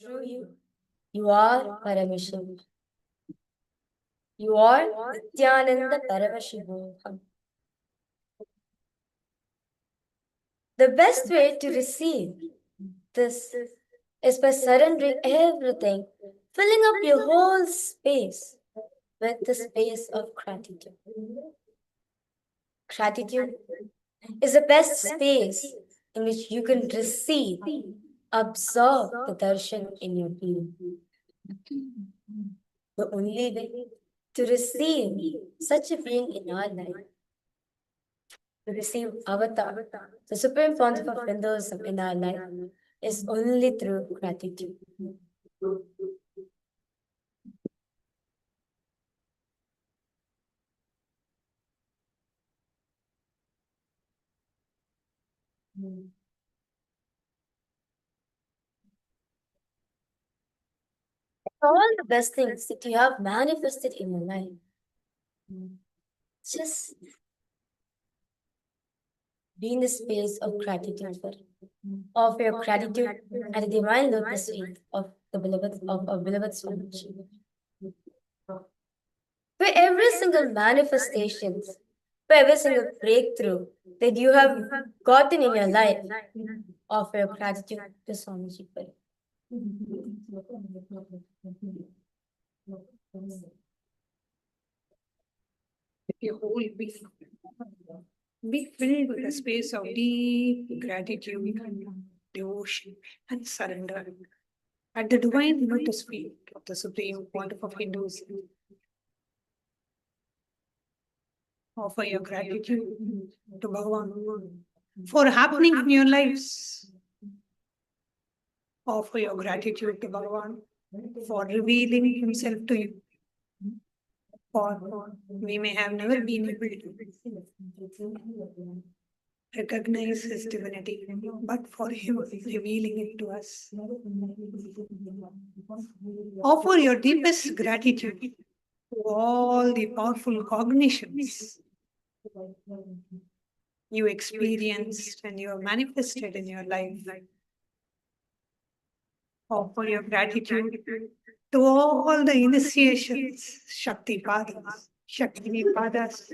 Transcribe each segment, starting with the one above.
through you. You are Paramashiva. You are Nithyananda Paramashivam. The best way to receive this is by surrendering everything, filling up your whole space with the space of gratitude. Gratitude is the best space in which you can receive, absorb the darshan in your being. The only way to receive such a being in our life, to receive avatar, the supreme pontiff of Hinduism in our life, is only through gratitude. All the best things that you have manifested in your life, just be in the space of gratitude for it. Offer your gratitude at the divine lotus feet of the beloved of our beloved Swami. For every single manifestation, for every single breakthrough that you have gotten in your life, offer your gratitude to Swamiji for it. Your whole being be filled with a space of deep gratitude, devotion, and surrender at the divine lotus feet of the Supreme Pontiff of Hinduism. Offer your gratitude to Bhagavan for happening in your lives. Offer your gratitude to Bhagavan for revealing himself to you. For we may have never been able to recognize his divinity, but for him revealing it to us. Offer your deepest gratitude to all the powerful cognitions you experienced and you have manifested in your life. Offer your gratitude to all the initiations, Shakti Padas, Shakti Padas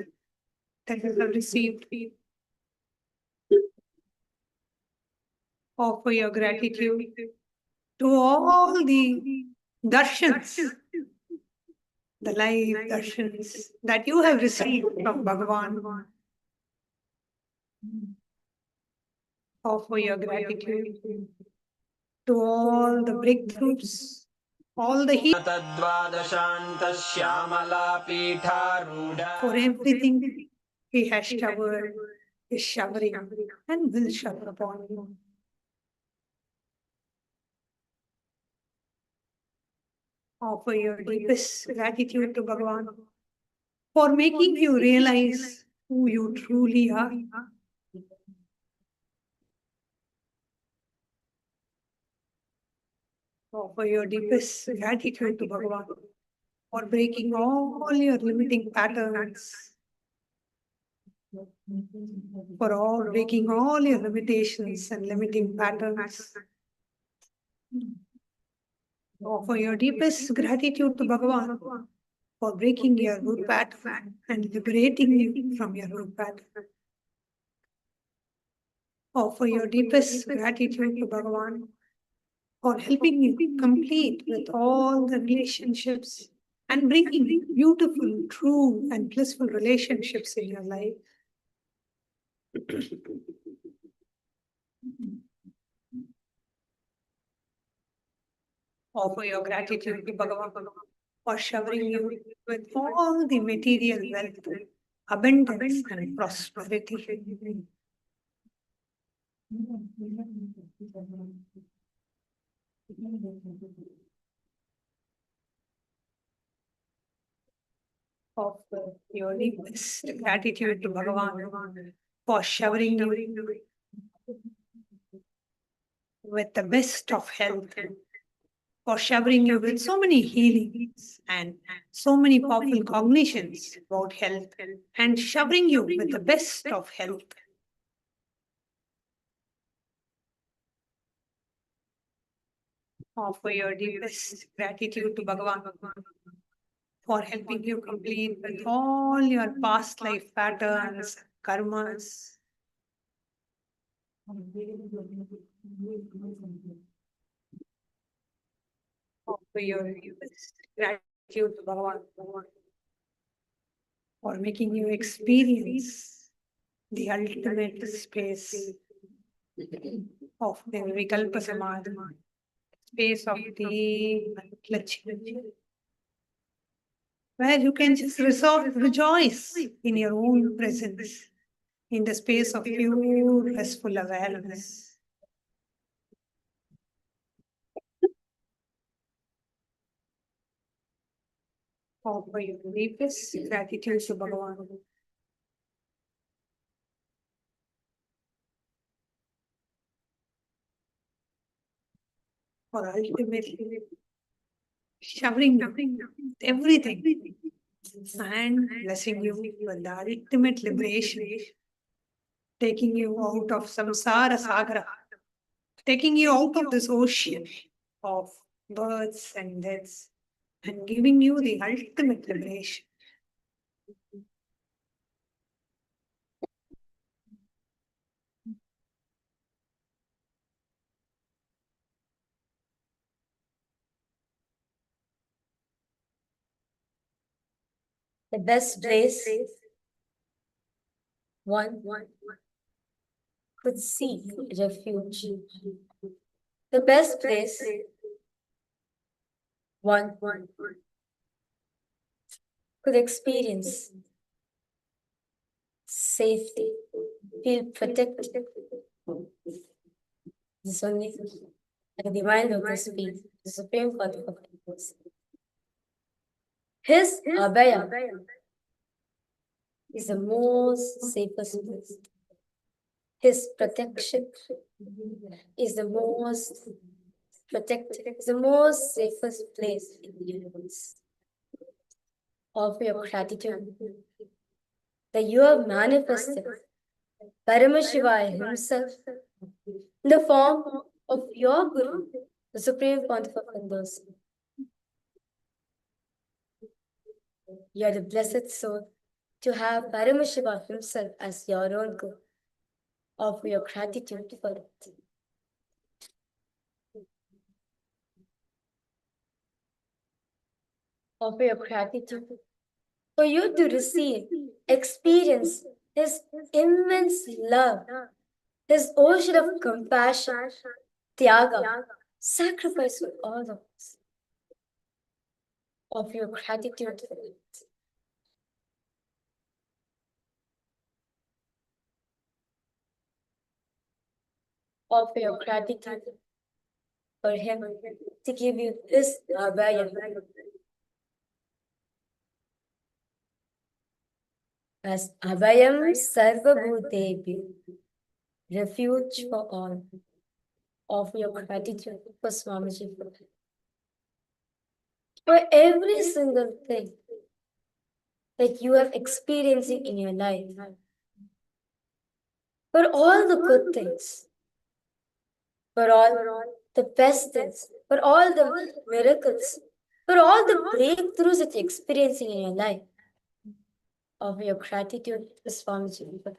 that you have received. Offer your gratitude to all the darshans, the live darshans that you have received from Bhagavan. Offer your gratitude to all the breakthroughs, all the healing, for everything he has showered, is showering, and will shower upon you. Offer your deepest gratitude to Bhagavan for making you realize who you truly are. Offer your deepest gratitude to Bhagavan for breaking all your limiting patterns, for breaking all your limitations and limiting patterns. Offer your deepest gratitude to Bhagavan for breaking your root pattern and liberating you from your root pattern. Offer your deepest gratitude to Bhagavan for helping you complete with all the relationships and bringing beautiful, true, and blissful relationships in your life. Offer your gratitude to Bhagavan for showering you with all the material wealth, abundance, and prosperity. Offer your deepest gratitude to Bhagavan for showering you with the best of health, for showering you with so many healings and so many powerful cognitions about health, and showering you with the best of health. Offer your deepest gratitude to Bhagavan for helping you complete with all your past life patterns, karmas. Offer your deepest gratitude to Bhagavan for making you experience the ultimate space of the Vikalpa Samadhi, space of deep clutching, where you can just rejoice in your own presence, in the space of pure, blissful awareness. Offer your deepest gratitude to Bhagavan for ultimately showering you everything and blessing you with the ultimate liberation, taking you out of samsara sagara, taking you out of this ocean of births and deaths, and giving you the ultimate liberation. The best place one could seek refuge. The best place one could experience safety, feel protected. This only at the divine lotus feet, the supreme Father of Hinduism. His Abhayam is the most safest place. His protection is the most protected, is the most safest place in the universe. Offer your gratitude that you have manifested Paramashiva himself in the form of your Guru, the Supreme Pontiff of Hinduism. You are the blessed soul to have Paramashiva himself as your own Guru. Offer your gratitude for it. Offer your gratitude for you to receive, experience His immense love, His ocean of compassion, Tyaga, sacrifice for all of us. Offer your gratitude for it. Offer your gratitude for Him to give you this Abhayam as Abhayam Sarvabhutebhyo, refuge for all. Offer your gratitude for Swamiji for every single thing that you are experiencing in your life, for all the good things, for all the best things, for all the miracles, for all the breakthroughs that you're experiencing in your life. Offer your gratitude to Swamiji for that.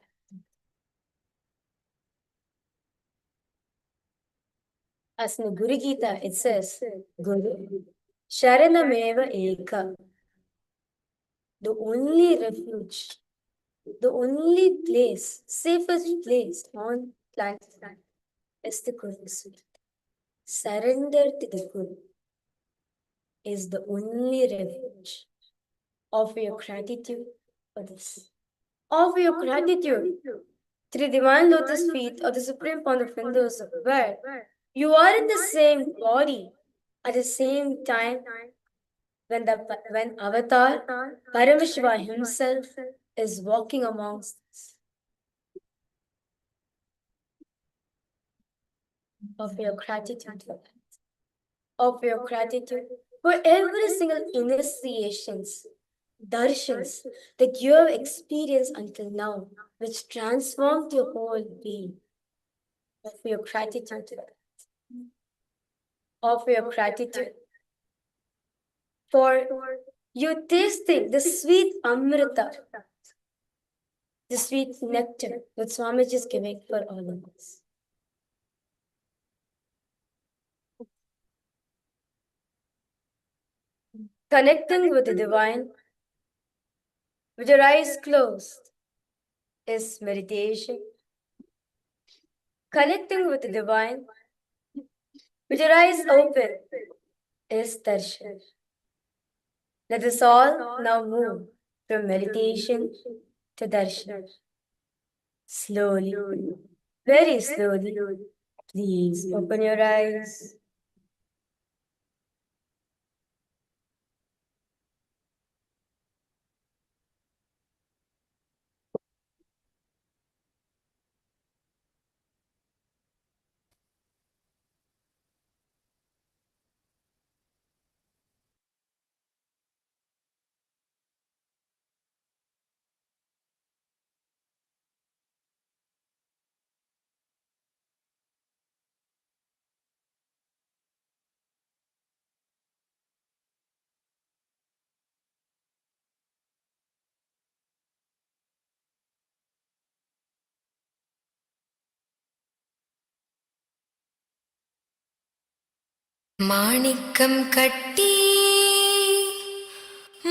As in the Guru Gita, it says, Guru, Sharanameva Eka, the only refuge, the only place, safest place on planet is the Guru's feet. Surrender to the Guru is the only refuge. Offer your gratitude for this. Offer your gratitude to the divine lotus feet of the Supreme Pontiff of Hinduism, where you are in the same body at the same time when Avatar Paramashiva himself is walking amongst us. Offer your gratitude for that. Offer your gratitude for every single initiations, darshans that you have experienced until now, which transformed your whole being. Offer your gratitude for that. offer your gratitude for you tasting the sweet amrita, the sweet nectar that Swamiji is giving for all of us. Connecting with the divine with your eyes closed is meditation. Connecting with the divine with your eyes open is darshan. Let us all now move from meditation to darshan. Slowly, very slowly, please open your eyes. மாணிக்கம் கட்டி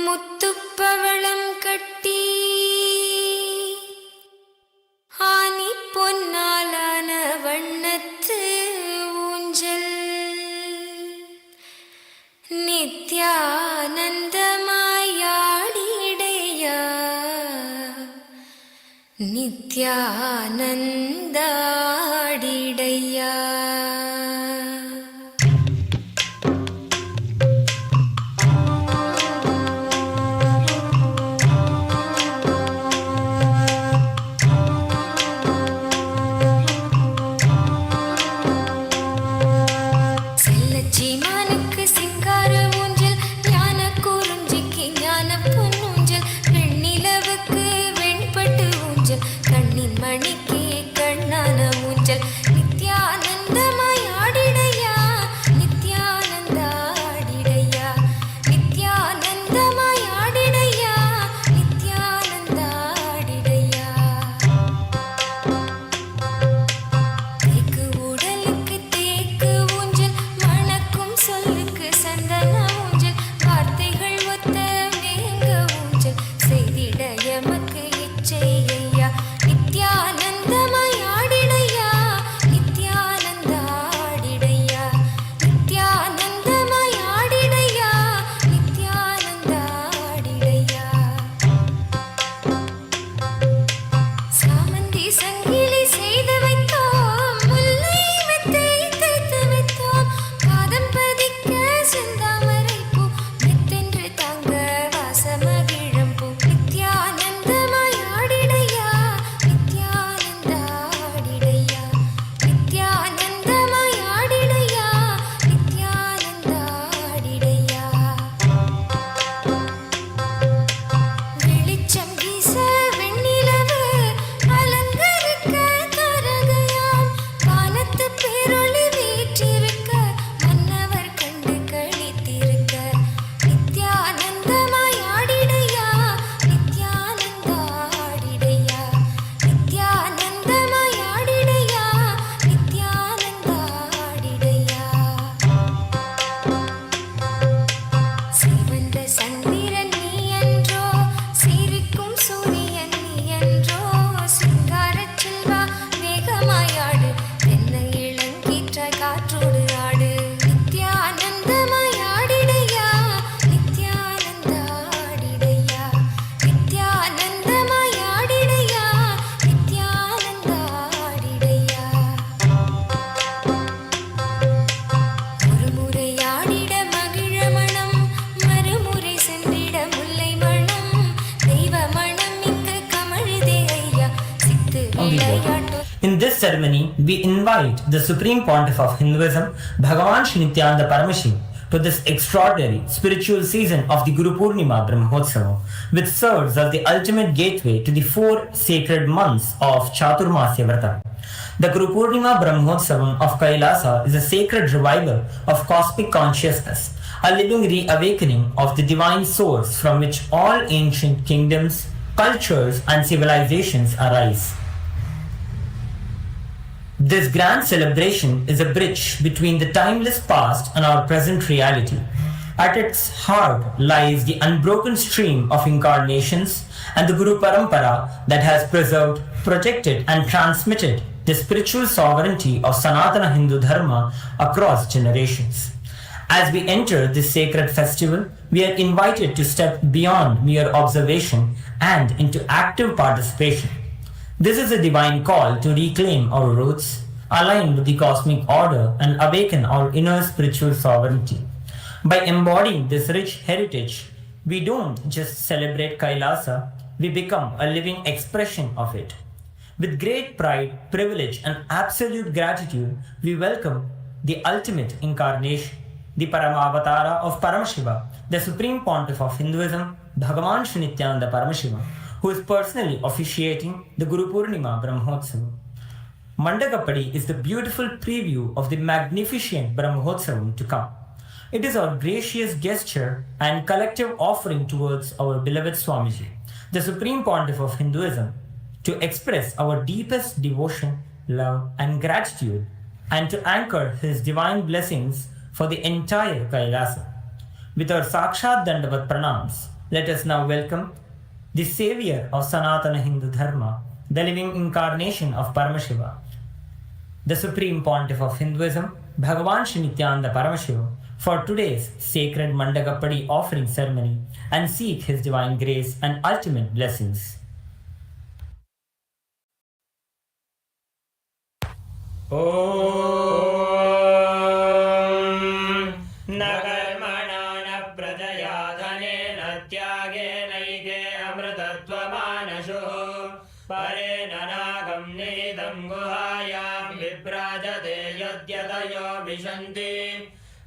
முத்துப்பவளம் கட்டி ஆனி பொன்னாலான வண்ணத்து ஊஞ்சல் நித்யானந்தமாயாடிடையா நித்யானந்தாடிடையா மணிக்கு கண்ணான ஊஞ்சல் நித்யானந்தமாயாடிடையா நித்யானந்தாடிடையா நித்யானந்தமாயாடிடையா நித்யானந்தாடிடையா தேக்கு உடலுக்கு தேக்கு ஊஞ்சல் மணக்கும் சொல்லுக்கு சந்தன ஊஞ்சல் வார்த்தைகள் ஒத்த மேங்க ஊஞ்சல் செய்திட எமக்கு இச்சையா நித்யானந்தமாயாடிடையா நித்யானந்தாடிடையா நித்யானந்தமாயாடிடையா நித்யானந்தாடிடையா சாமந்தி சங்கிலி செய்து வைத்தோம் முல்லை மெத்தை தைத்து வைத்தோம் பாதம் பதிக்க செந்தாமரை பூ மெத்தென்று தாங்க வாசமகிழம் பூ நித்யானந்தமாயாடிடையா நித்யானந்தாடிடையா நித்யானந்தமாயாடிடையா நித்யானந்தாடிடையா வெளிச்சம் வீச வெண்ணிலவு அலங்கரிக்க தரகையாம் வானத்து பேரொளி வீற்றிருக்க மன்னவர் கண்டு களித்திருக்க நித்யானந்தமாயாடிடையா நித்யானந்தாடிடையா நித்யானந்தமாயாடிடையா நித்யானந்தாடிடையா சிவந்த சந்திரன் நீ என்றோ சிரிக்கும் சூரியன் நீ என்றோ சிங்காரச் செல்வா வேகமாயாடு தென்னை இளங்கீற்ற காற்றோடு ஆடு நித்யானந்தமாயாடிடையா நித்யானந்தாடிடையா நித்யானந்தமாயாடிடையா நித்யானந்தாடிடையா ஒரு முறையாடிட மகிழ மணம் மறுமுறை சென்றிட முல்லை மணம் தெய்வ மணம் இங்கு கமழுதே ஐயா சித்து விளையாட்டு. In this ceremony, we invite the Supreme Pontiff of Hinduism, Bhagavan Sri Nityananda Paramashim, to this extraordinary spiritual season of the Guru Purnima Brahmotsava, which serves as the ultimate gateway to the 4 sacred months of Chaturmasya Vrata. The Guru Purnima Brahmotsavam of Kailasa is a sacred revival of cosmic consciousness, a living reawakening of the divine source from which all ancient kingdoms, cultures, and civilizations arise. This grand celebration is a bridge between the timeless past and our present reality. At its heart lies the unbroken stream of incarnations and the Guru Parampara that has preserved, protected, and transmitted the spiritual sovereignty of Sanatana Hindu Dharma across generations. As we enter this sacred festival, we are invited to step beyond mere observation and into active participation. This is a divine call to reclaim our roots, align with the cosmic order, and awaken our inner spiritual sovereignty. By embodying this rich heritage, we don't just celebrate Kailasa, we become a living expression of it. With great pride, privilege, and absolute gratitude, we welcome the ultimate incarnation, the Paramavatara of Paramashiva, the Supreme Pontiff of Hinduism, Bhagavan Sri Nithyānanda Paramashiva, who is personally officiating the Guru Purnima Brahmotsavam. Mandagappadi is the beautiful preview of the magnificent Brahmotsavam to come. It is our gracious gesture and collective offering towards our beloved Swamiji, the Supreme Pontiff of Hinduism, to express our deepest devotion, love, and gratitude, and to anchor his divine blessings for the entire Kailasa. With our Sakshat Dandavat Pranams, let us now welcome the savior of Sanatana Hindu Dharma, the living incarnation of Paramashiva, the Supreme Pontiff of Hinduism, Bhagavan Sri Nithyānanda Paramashiva, for today's sacred Mandagappadi offering ceremony and seek his divine grace and ultimate blessings. Om Nagarmana na prajaya dhanena tyāgenaiga amritatvāmanashu parena nagam nidam guhāyam viprājate yadyatayo vishanti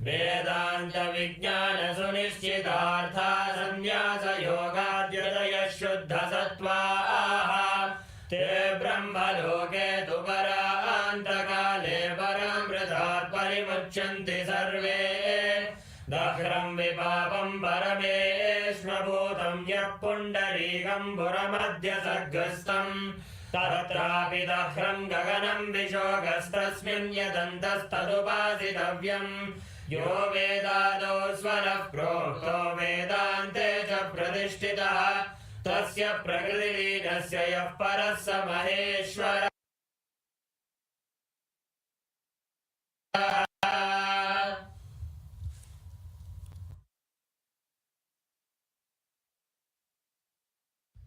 Vedanta Vijnana Sunishchitartha Samyasa Yogadhyataya Shuddha Sattvaha Te Brahma Loke Tu Parāntakāle Paramritāt Parimucchanti Sarve Dakhram Vipāpam Parameshvabhutam Yap Pundarīkam Puramadhya Sargastam Tatrapi Dakhram Gaganam Vishogastasmin Yadantastadupāsitavyam Yo Vedādo Swarah Prokto Vedante Cha Pradishtitah Tasya Prakriti-līnasya yah parassa maheshvara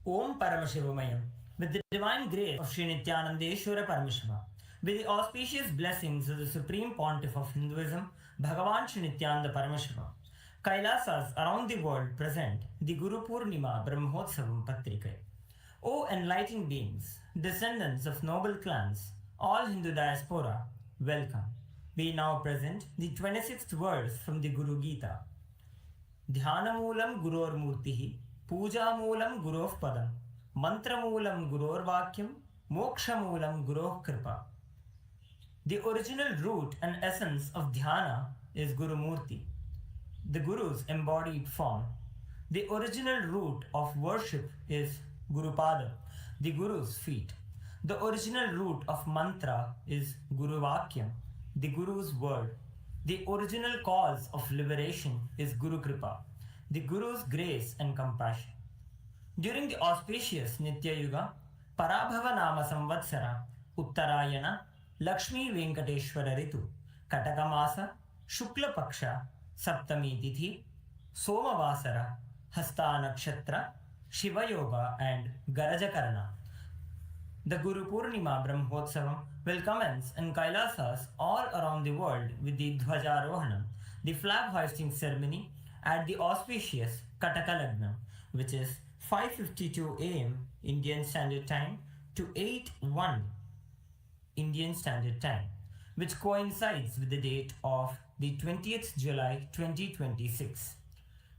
Om Paramashivamayam. With the divine grace of Sri Nityanandeshwara Paramashiva, with the auspicious blessings of the Supreme Pontiff of Hinduism, Bhagavan Sri Nityananda Paramashiva, Kailasas around the world present the Guru Purnima Brahmotsavam Patrika. O enlightened beings, descendants of noble clans, all Hindu diaspora, welcome. We now present the 26th verse from the Guru Gita. Dhyanamoolam Guror Murtihi, Poojamulam Guroh Padam, Mantramulam Guror Vakyam, Mokshamulam Guroh Kripa. The original root and essence of dhyana is Guru Murti, the Guru's embodied form. The original root of worship is Guru Pada, the Guru's feet. The original root of mantra is Guru Vakyam, the Guru's word. The original cause of liberation is Guru Kripa, the Guru's grace and compassion. During the auspicious Nitya Yuga, Parabhava Nama Samvatsara, Uttarayana, Lakshmi Venkateshwara Ritu, Katakamasa, Shukla Paksha, Saptami Tithi, Somavasara, Hasta Nakshatra, Shiva Yoga, and Garajakarana. The Guru Purnima Brahmotsavam will commence in Kailasas all around the world with the Dhwajarohanam, the flag hoisting ceremony at the auspicious Kataka Lagna, which is 5:52 am Indian Standard Time to 8:01 Indian Standard Time, which coincides with the date of the 20th July 2026.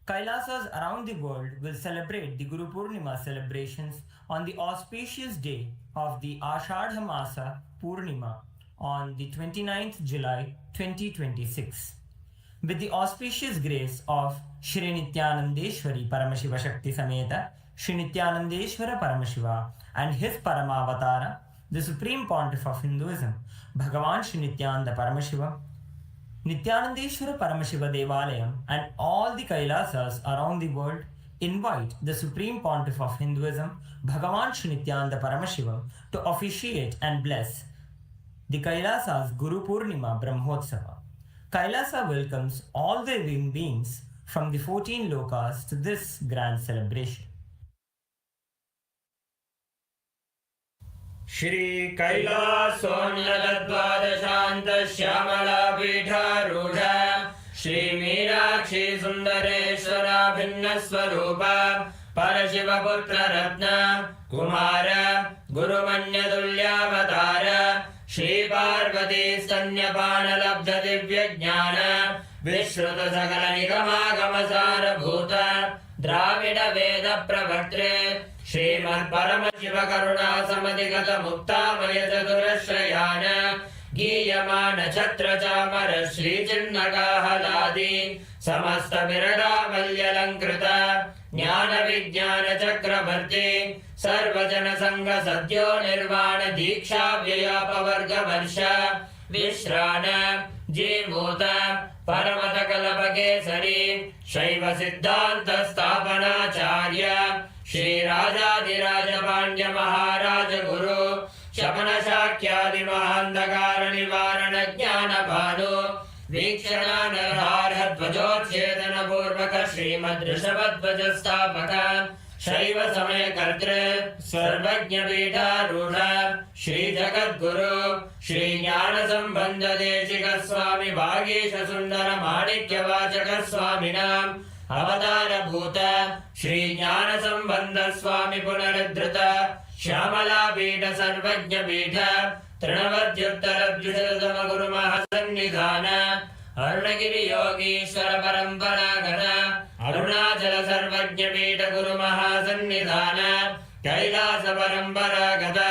Kailasas around the world will celebrate the Guru Purnima celebrations on the auspicious day of the Ashadha Masa Purnima on the 29th July 2026. With the auspicious grace of Shri Nithyanandeshwari Paramashiva Shakti Sameta, Shri Nithyanandeshwara Paramashiva and his Paramavatara, the Supreme Pontiff of Hinduism, Bhagavan Sri Nithyananda Paramashiva, Nithyanandeshwara Paramashiva Devalayam and all the Kailasas around the world invite the Supreme Pontiff of Hinduism, Bhagavan Sri Nithyananda Paramashiva, to officiate and bless the Kailasa's Guru Purnima Brahmotsava. Kailasa welcomes all the living beings from the 14 lokas to this grand celebration. Shri Kailasonnadadvadashanta Shyamala Pidharudha Shri Meenakshi Sundareshwara Bhinna Swarupa Parashiva Putra Ratna Kumara Guru Manyadulyavatara Shri Parvati Stanyapana Labdha Divya Jnana Vishruta Sakala Nikama Sara Bhuta Dravida Veda Pravartre Srimad Paramashiva Karuna Samadhigata Mukta Maya Chaturashrayana Giyamana Chatra Chamara Shri Chinnaka Haladi Samasta Virada Valyalankrita Jnana Vijnana Chakravarti Sarvajana Sangha Sadyo Nirvana Diksha Vyayapa Varga Varsha Vishrana Jimota Paramata Kalapakesari Shaiva Siddhanta Stapana Charya Shri Rajadiraja Pandya Maharaja Guru Shapana Shakyadi Mahandakara Nivarana Jnana Bhanu Vikshana Narhara Dvajotchedana Purvaka Srimad Rishabhadvaja Stapaka Shaiva Samaya Kartre Sarvajna Pita Rudha Shri Jagat Guru Shri Jnana Sambandha Deshika Swami Bhagesha Sundara Manikya Vachaka Swaminam Avatara Bhuta Shri Jnana Sambandha Swami Punaradhrita Shyamala Pita Sarvajna Pita Trinavadyuttara Dvijatama Guru Mahasannidhana Arunagiri Yogishwara Paramparagata Arunachala Sarvajna Pita Guru Mahasannidhana Kailasa Paramparagata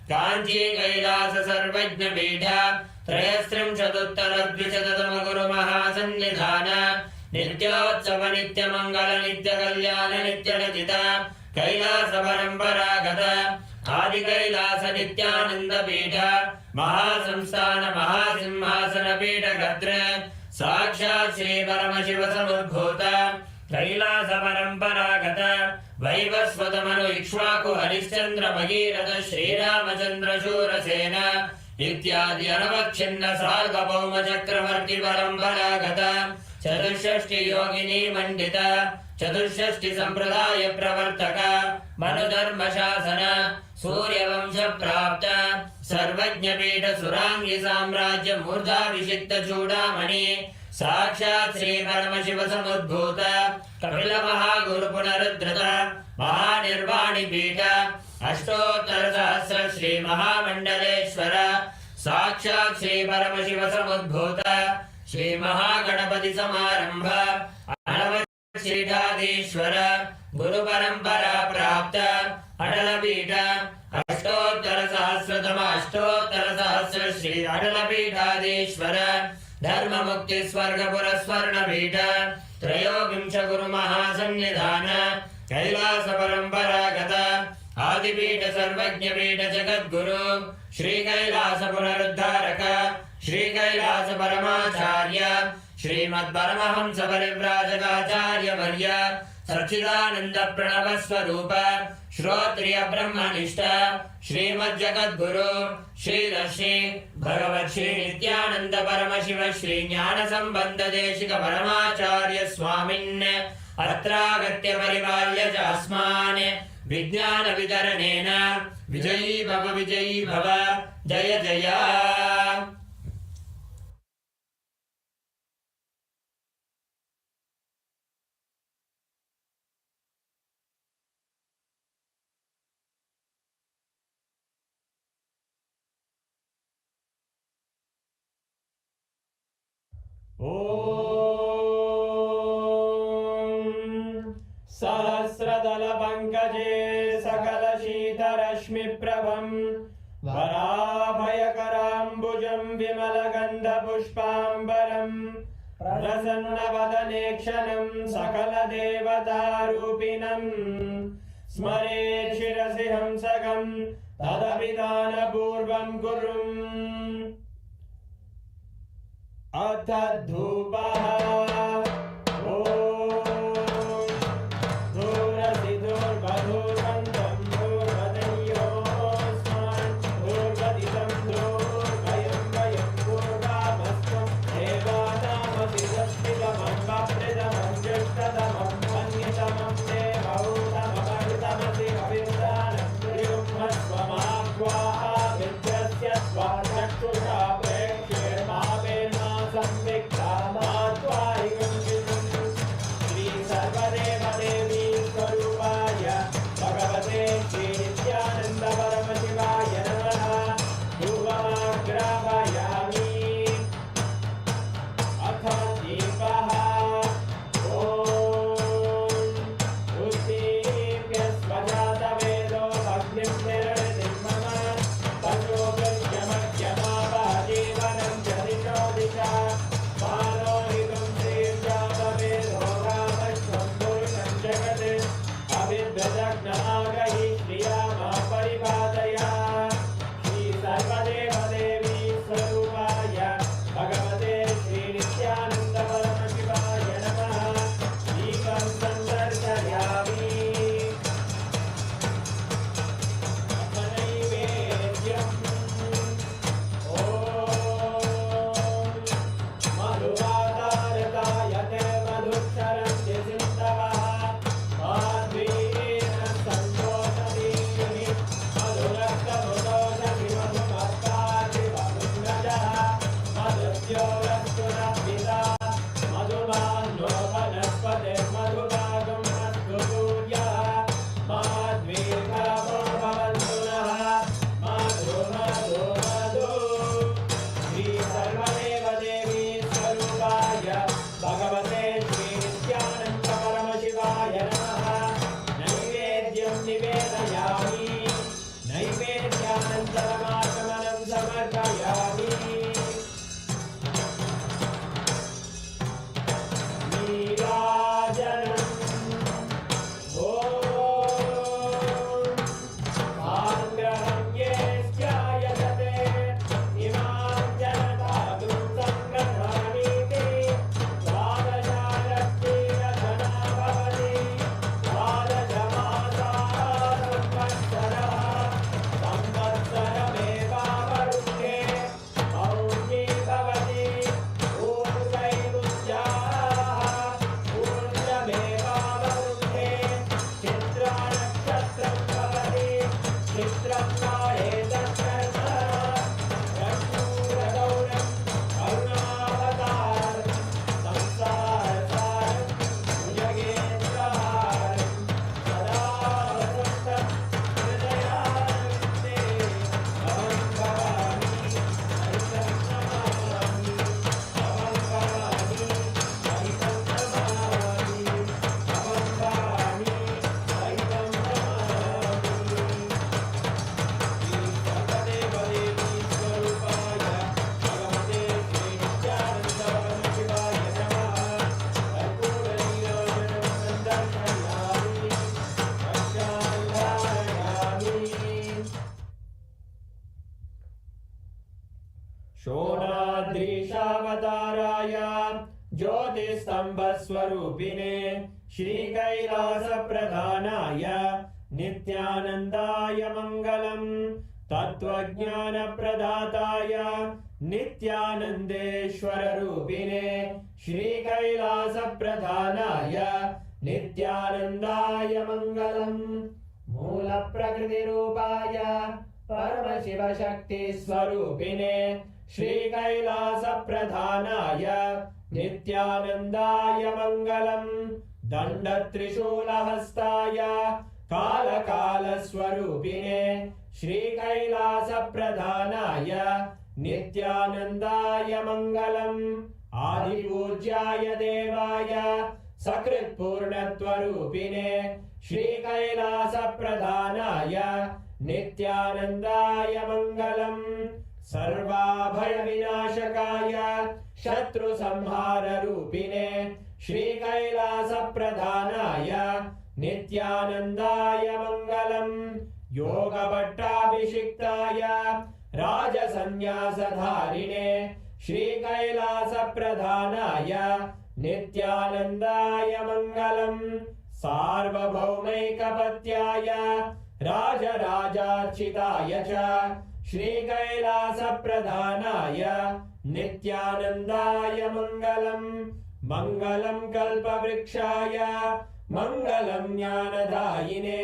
Kanchi Kailasa Sarvajna Pita Trayastrim Chaduttara Dvijatama Guru Mahasannidhana Nityotsava Nitya Mangala Nitya Kalyana Nitya Natita Kailasa Paramparagata Adi Kailasa Nityananda Pita Mahasamsthana Mahasimhasana Pita Gatra Sakshat Shri Paramashiva Samudbhuta Kailasa Paramparagata Vaivasvata Manu Ikshvaku Harishchandra Bhagirata Shri Ramachandra Shurasena Ityadi Anavakshina Sarga Pauma Chakravarti Paramparagata Chaturshashti Yogini Mandita Chaturshashti Sampradaya Pravartaka Manu Dharma Shasana Surya Vamsha Prapta Sarvajna Pita Surangi Samrajya Murdha Vishikta Chudamani Sakshat Sri Paramashiva Samudbhuta Kapila Mahaguru Punaruddhrita Mahanirvani Pita Ashtottara Sahasra Shri Mahamandaleshwara Sakshat Sri Paramashiva Samudbhuta Shri Mahaganapati Samarambha Anava Shridhadishwara Guru Parampara Prapta Adala Pita Ashtottara Sahasratama Ashtottara Sahasra Shri Adala Pithadishwara Dharma Mukti Swarga Puraswarna Pita Trayogimsha Guru Mahasannidhana Kailasa Paramparagata Adipita Sarvajna Pita Jagat Guru Shri Kailasa Punaruddharaka Shri Kailasa Paramacharya Srimad Paramahamsa Parivrajagacharya Varya Satchidananda Pranava Swarupa Shrotriya Brahmanishta Srimad Jagat Guru Shri Dashi Bhagavat Shri Nithyananda Paramashiva Shri Jnana Sambandha Deshika Paramacharya Swamin Atragatya Parivalya Jasman Vijnana Vidaranena Vijayi Bhava Jaya Jaya. सहस्रदलपङ्कजे सकलशीतरश्मिप्रभं वराभयकर चतुर्भुजं विमलगन्धपुष्पाम्बरम् प्रसन्नवदनेक्षणं सकलदेवतारूपिणम् स्मरेत् शिरसि हंसकं तदभिधानपूर्वं कुर्वम् अथ धूपः शोणाद्रीशावताराय ज्योतिस्तम्भस्वरूपिणे श्रीकैलासप्रधानाय नित्यानन्दाय मङ्गलम् तत्त्वज्ञानप्रदाताय नित्यानन्देश्वररूपिणे श्रीकैलासप्रधानाय नित्यानन्दाय मङ्गलम् मूलप्रकृतिरूपाय परमशिवशक्तिस्वरूपिणे श्रीकैलासप्रधानाय नित्यानन्दाय मङ्गलम् दण्डत्रिशूलहस्ताय कालकालस्वरूपिणे श्रीकैलासप्रधानाय नित्यानन्दाय मङ्गलम् आदिपूज्याय देवाय सकृत्पूर्णत्वरूपिणे श्रीकैलासप्रधानाय नित्यानन्दाय मङ्गलम् सर्वाभयविनाशकाय शत्रुसंहाररूपिणे श्रीकैलासप्रधानाय नित्यानन्दाय मङ्गलम् योगभट्टाभिषिक्ताय राजसन्न्यासधारिणे श्रीकैलासप्रधानाय नित्यानन्दाय मङ्गलम् सार्वभौमैकपत्याय राजराजार्चिताय च श्रीकैलासप्रधानाय नित्यानन्दाय मङ्गलम् मङ्गलं कल्पवृक्षाय मङ्गलं ज्ञानदायिने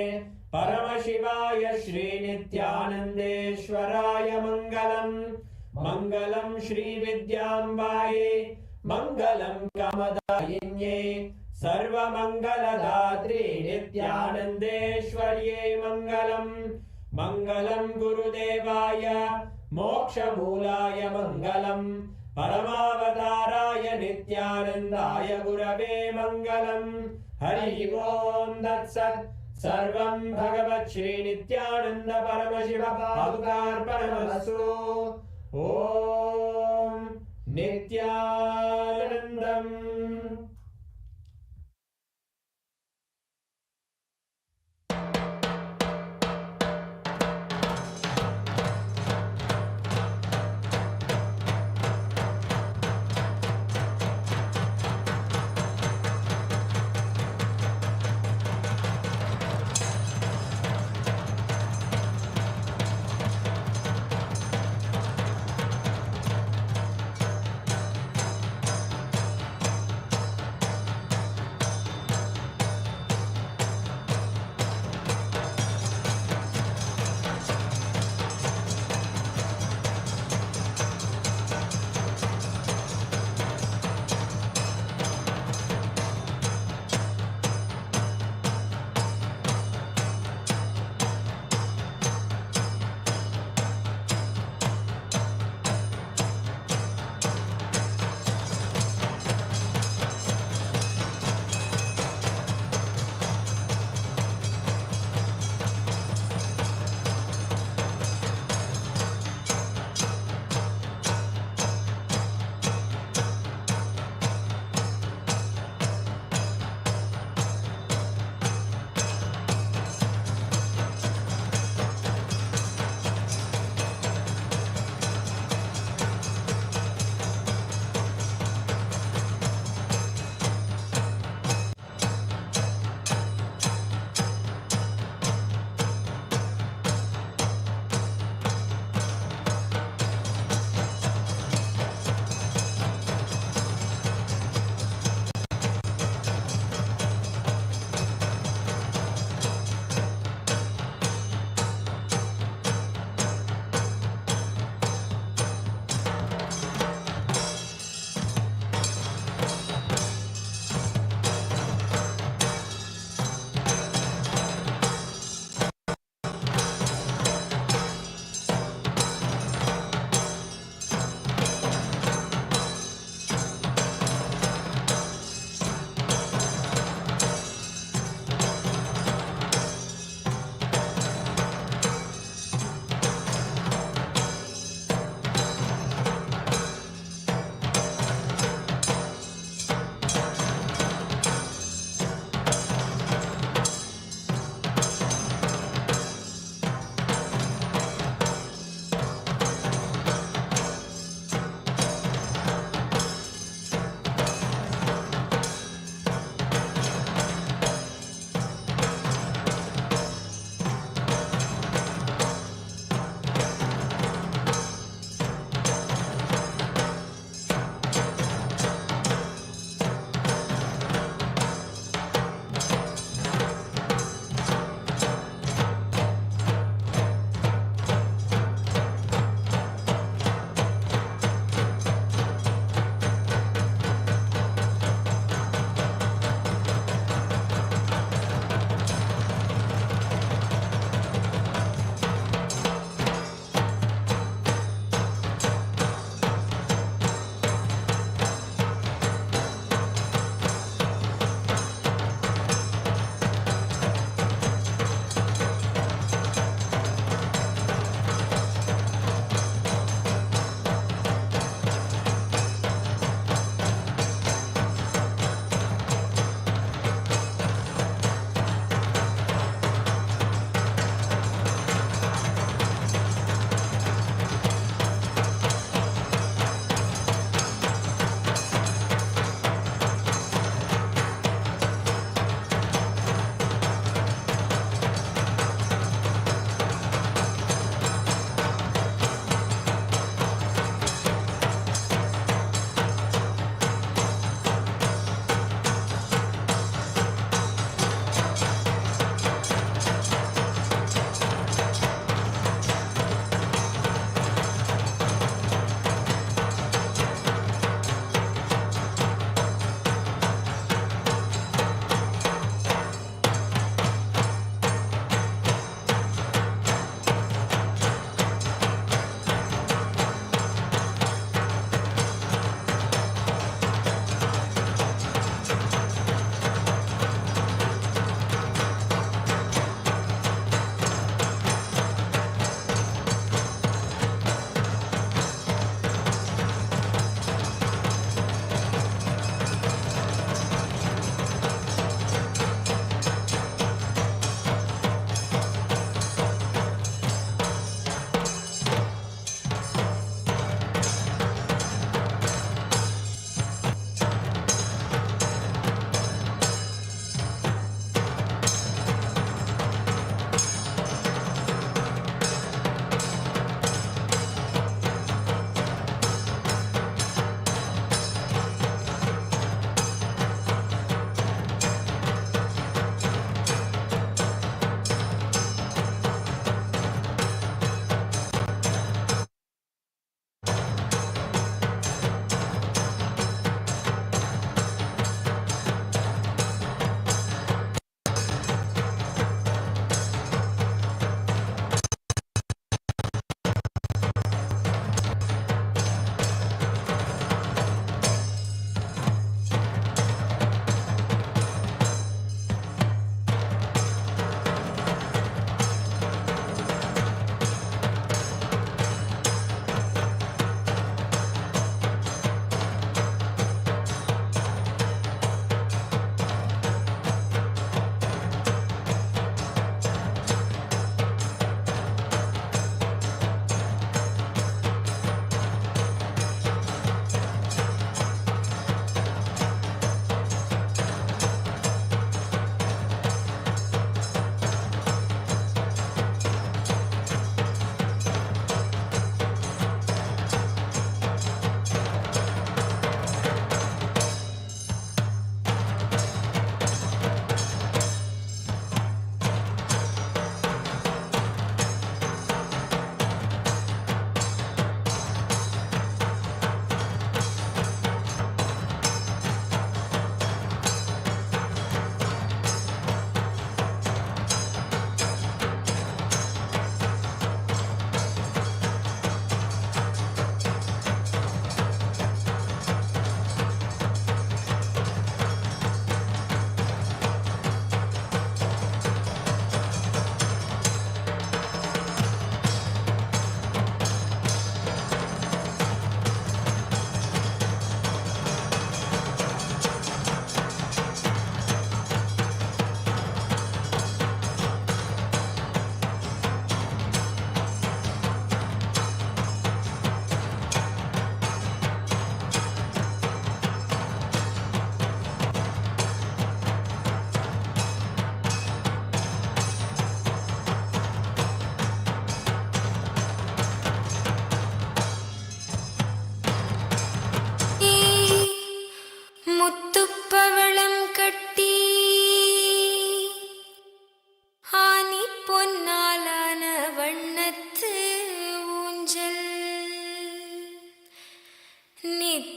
परमशिवाय श्रीनित्यानन्देश्वराय मङ्गलम् मङ्गलं श्रीविद्याम्बायै मङ्गलं कामदायिन्यै सर्वमङ्गलदात्रे नित्यानन्देश्वर्यै मङ्गलम् मङ्गलं गुरुदेवाय मोक्षमूलाय मङ्गलम् परमावताराय नित्यानन्दाय गुरवे मङ्गलम् हरिः ओम् तत्सत् सर्वं भगवत् श्रीनित्यानन्द परमशिव पादुकार्पणमस्तु ॐ नित्यानन्दम्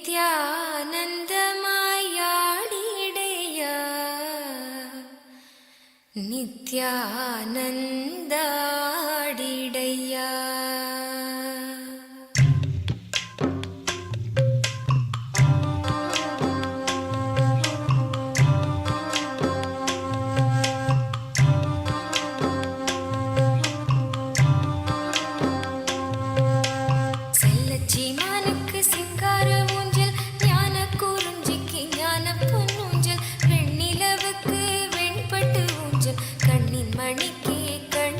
நித்யானந்தமாயாடிடையா நித்யானந்தாடிடையா. செல்லச்சீமானுக்கு சிங்கார ஊஞ்சல், ஞான குறிஞ்சிக்கு ஞான பொன்னூஞ்சல், வெண்ணிலவுக்கு வெண்பட்டு ஊஞ்சல், கண்ணின் மணிக்கு கண்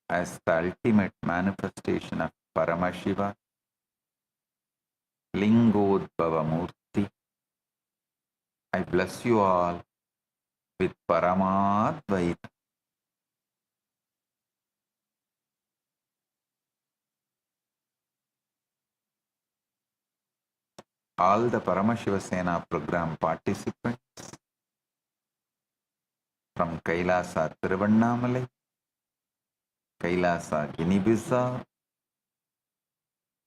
as the ultimate manifestation of Paramashiva, Lingodbhava Murti, I bless you all with Paramadvaita. All the Paramashiva Sena program participants from Kailasa Tiruvannamalai, Kailasa Guinea-Bissau,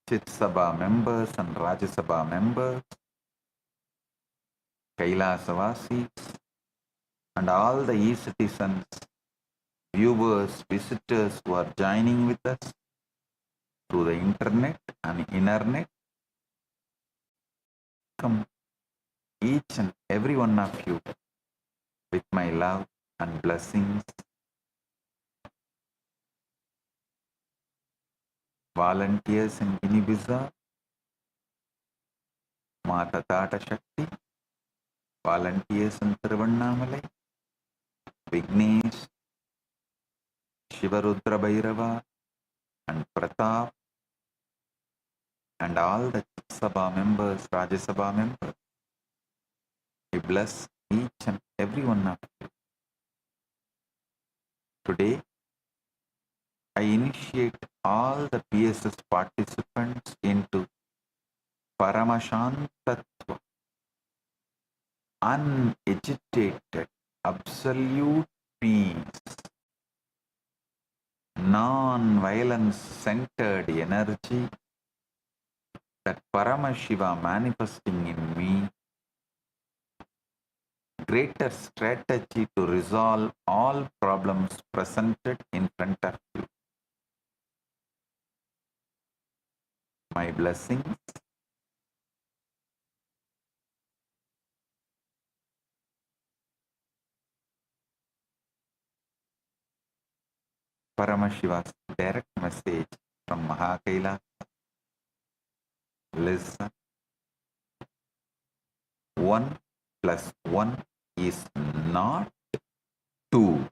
Chit Sabha members and Rajya Sabha members, Kailasavasis, and all the e-citizens, viewers, visitors who are joining with us through the internet and internet. Come, each and every one of you, with my love and blessings. Volunteers in Guinea-Bissau, Mata Tata Shakti, volunteers in Tiruvannamalai, Vignesh, Shivarudra Bhairava, and Pratap, and all the Sabha members, Rajya Sabha members. I bless each and every one of you. Today, I initiate all the PSS participants into Paramashantatva, unagitated, absolute peace, non-violence centered energy, that Paramashiva manifesting in me, greater strategy to resolve all problems presented in front of you. My blessings. Paramashiva's direct message from Mahakaila. Listen. 1 plus 1 is not 2.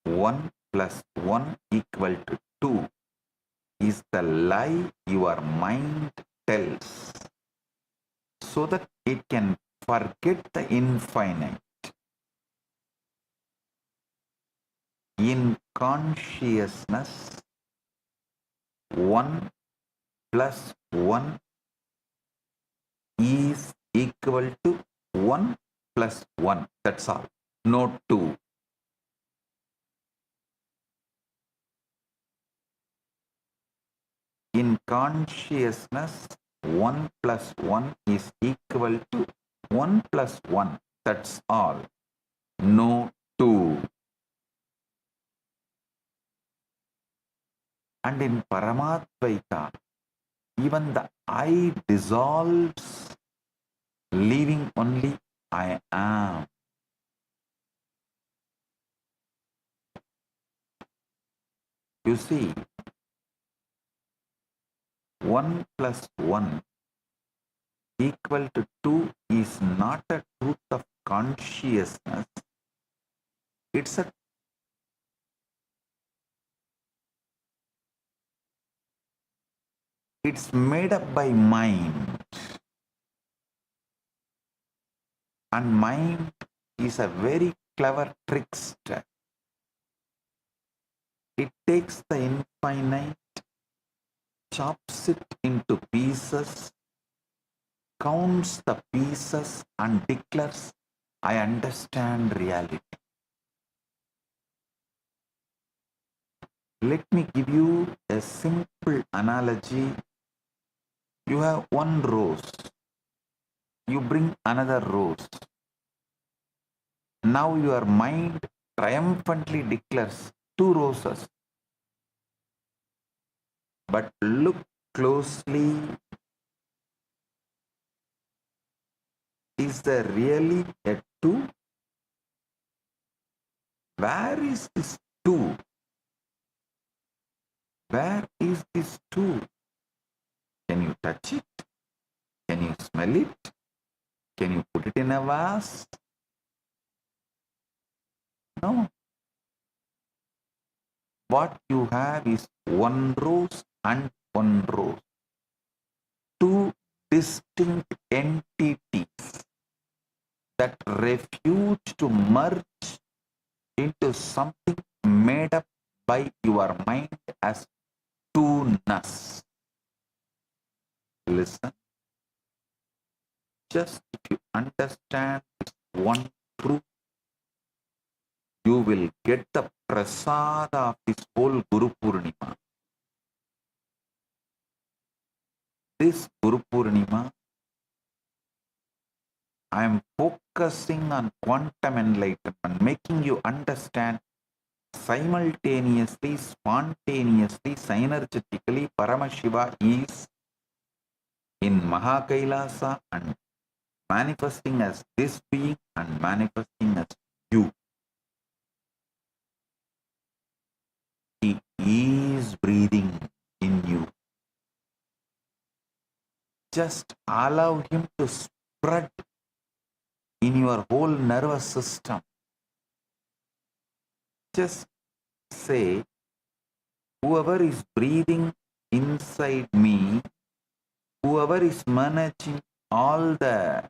1 plus 1 equal to 2 is the lie your mind tells, so that it can forget the infinite. In consciousness, 1 plus 1 is equal to 1 plus 1. That's all. No 2. In consciousness, 1 plus 1 is equal to 1 plus 1. That's all. No 2. And in Paramadvaita, even the I dissolves, leaving only I am. You see, 1 plus 1 equal to 2 is not a truth of consciousness. It's made up by mind. And mind is a very clever trickster. It takes the infinite, chops it into pieces, counts the pieces and declares, I understand reality. Let me give you a simple analogy. You have one rose. You bring another rose. Now your mind triumphantly declares 2 roses. But look closely. Is there really a 2? Where is this 2? Where is this 2? Can you touch it? Can you smell it? Can you put it in a vase? No. What you have is one rose and one rose. Two distinct entities that refuse to merge into something made up by your mind as two-ness. Listen, just if you understand this one truth, you will get the prasada of this whole Guru Purnima. This Guru Purnima, I am focusing on quantum enlightenment, making you understand simultaneously, spontaneously, synergetically, Paramashiva is in Mahakailasa and manifesting as this being and manifesting as you. He is breathing in you. Just allow him to spread in your whole nervous system. Just say, whoever is breathing inside me, whoever is managing all the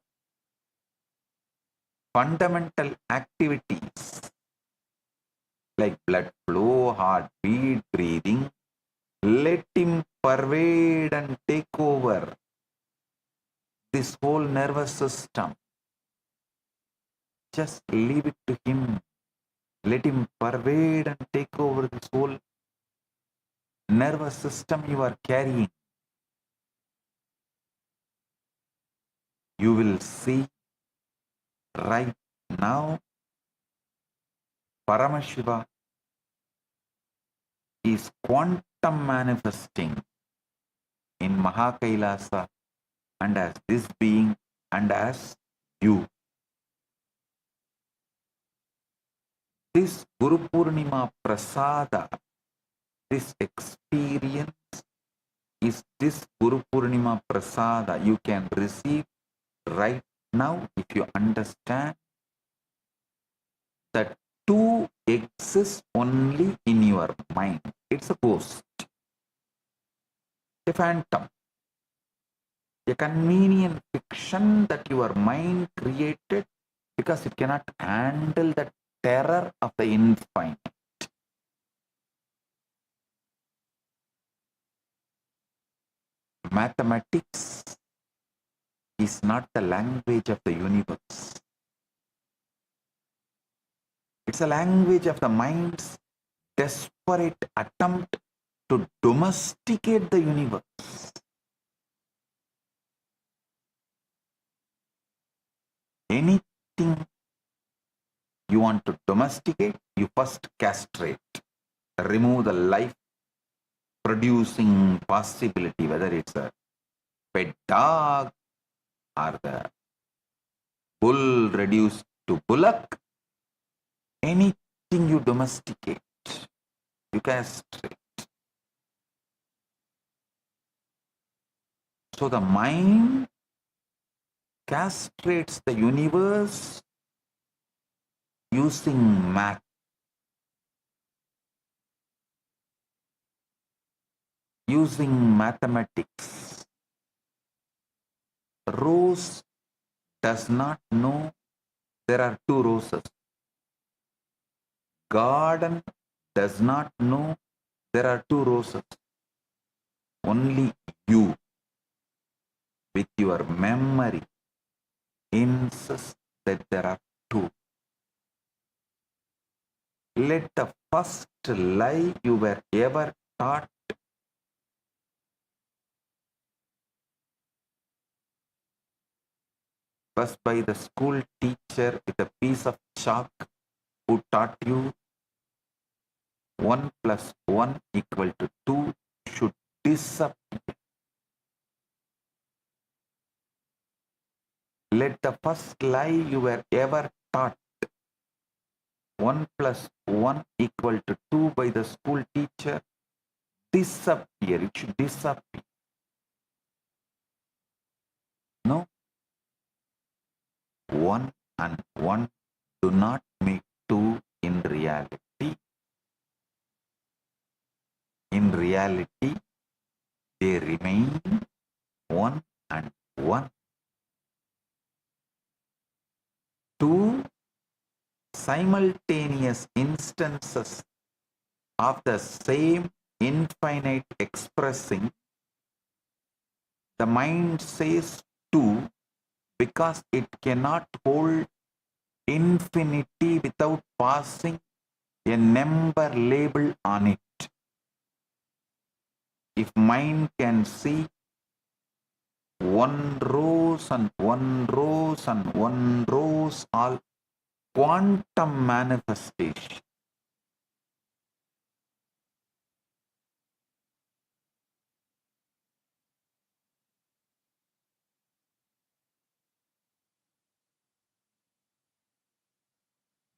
fundamental activities like blood flow, heartbeat, breathing, let him pervade and take over this whole nervous system. Just leave it to him. Let him pervade and take over this whole nervous system you are carrying. You will see right now Paramashiva is quantum manifesting in Mahakailasa and as this being and as you. This Guru Purnima Prasada, this experience is this Guru Purnima Prasada you can receive right now if you understand that two exist only in your mind. It's a ghost, a phantom, a convenient fiction that your mind created because it cannot handle the terror of the infinite. Mathematics is not the language of the universe. It's a language of the mind's desperate attempt to domesticate the universe. Anything you want to domesticate, you first castrate, remove the life producing possibility, whether it's a pet dog or the bull reduced to bullock. Anything you domesticate, you castrate. So the mind castrates the universe using math, using mathematics. Rose does not know there are two roses. Garden does not know there are two roses. Only you, with your memory, insist that there are two. Let the first lie you were ever taught was by the school teacher with a piece of chalk who taught you 1 plus 1 equal to 2 should disappear. Let the first lie you were ever taught, 1 plus 1 equal to 2 by the school teacher, disappear. It should disappear. No. 1 and 1 do not make 2 in in reality, they remain one and one. Two simultaneous instances of the same infinite expressing, the mind says two because it cannot hold infinity without passing a number label on it. If mind can see one rose and one rose and one rose, all quantum manifestation,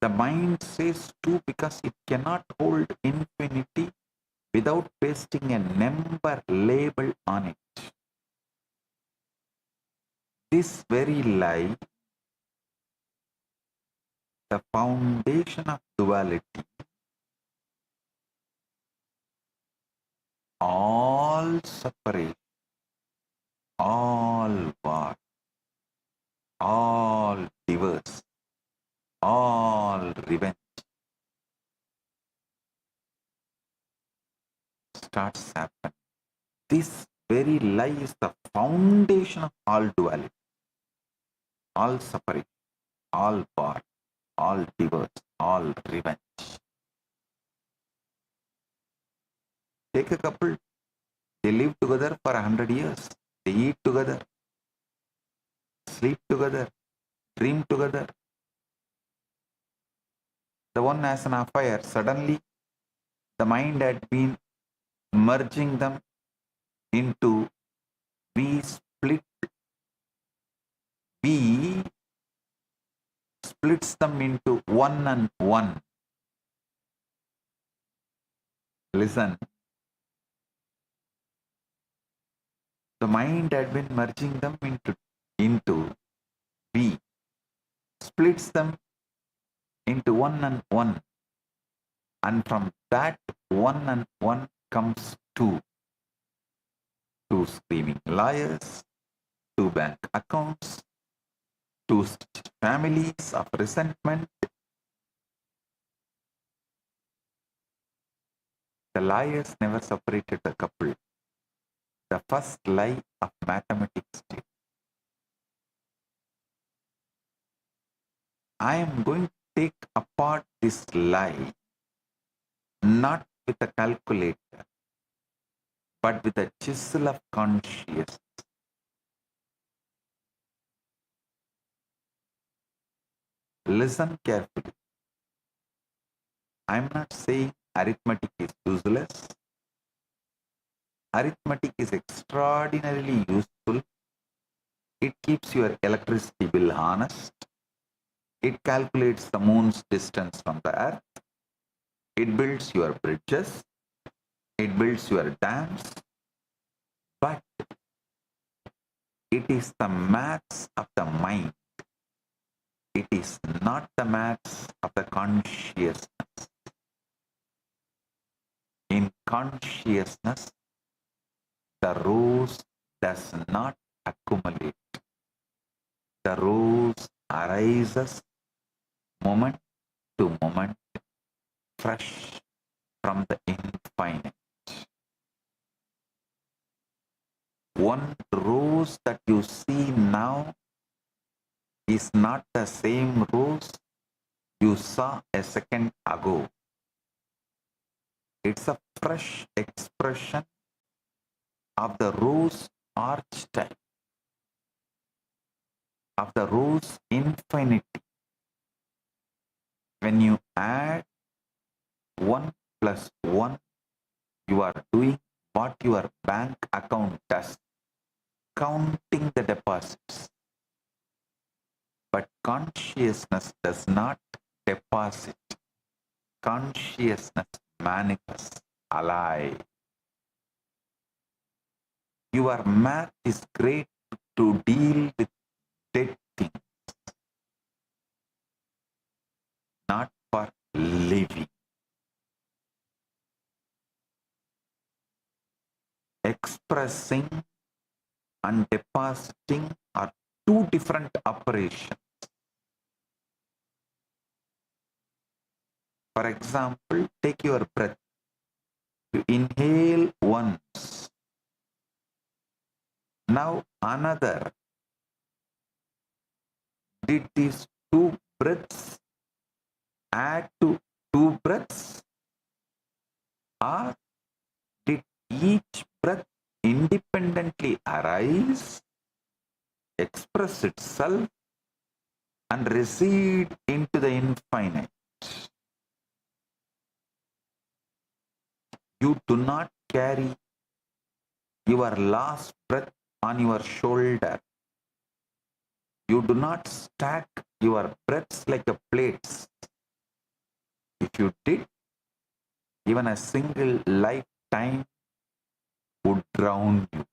the mind says two because it cannot hold infinity without pasting a number label on it. This very lie, the foundation of duality, all separate, all war, all divorce, all revenge starts happening. This very lie is the foundation of all duality, all separate, all war, all divorce, all revenge. Take a couple, they live together for 100 years. They eat together, sleep together, dream together. The one has an affair. Suddenly, the mind had been merging them into we splits them into one and one. Listen. The mind had been merging them into we, splits them into one and one. And from that one and one comes two. Two screaming liars, two bank accounts, two families of resentment. The liars never separated the couple. The first lie of mathematics did. I am going to take apart this lie not with a calculator, but with a chisel of consciousness. Listen carefully. I am not saying arithmetic is useless. Arithmetic is extraordinarily useful. It keeps your electricity bill honest. It calculates the moon's distance from the earth. It builds your bridges. It builds your dams. But it is the maths of the mind. It is not the maths of the consciousness. In consciousness, the rose does not accumulate. The rose arises moment to moment, fresh from the infinite. One rose that you see now is not the same rose you saw a second ago. It's a fresh expression of the rose archetype, of the rose infinity. When you add 1 plus 1, you are doing what your bank account does, counting the deposits. But consciousness does not deposit. Consciousness manifests, alive. Your math is great to deal with dead things, not for living. expressing and depositing are two different operations. For example, take your breath. You inhale once. Now another. Did these two breaths add to two breaths? Or did each breath independently arise, express itself, and recede into the infinite? You do not carry your last breath on your shoulder. You do not stack your breaths like a plates. If you did, even a single lifetime would drown you.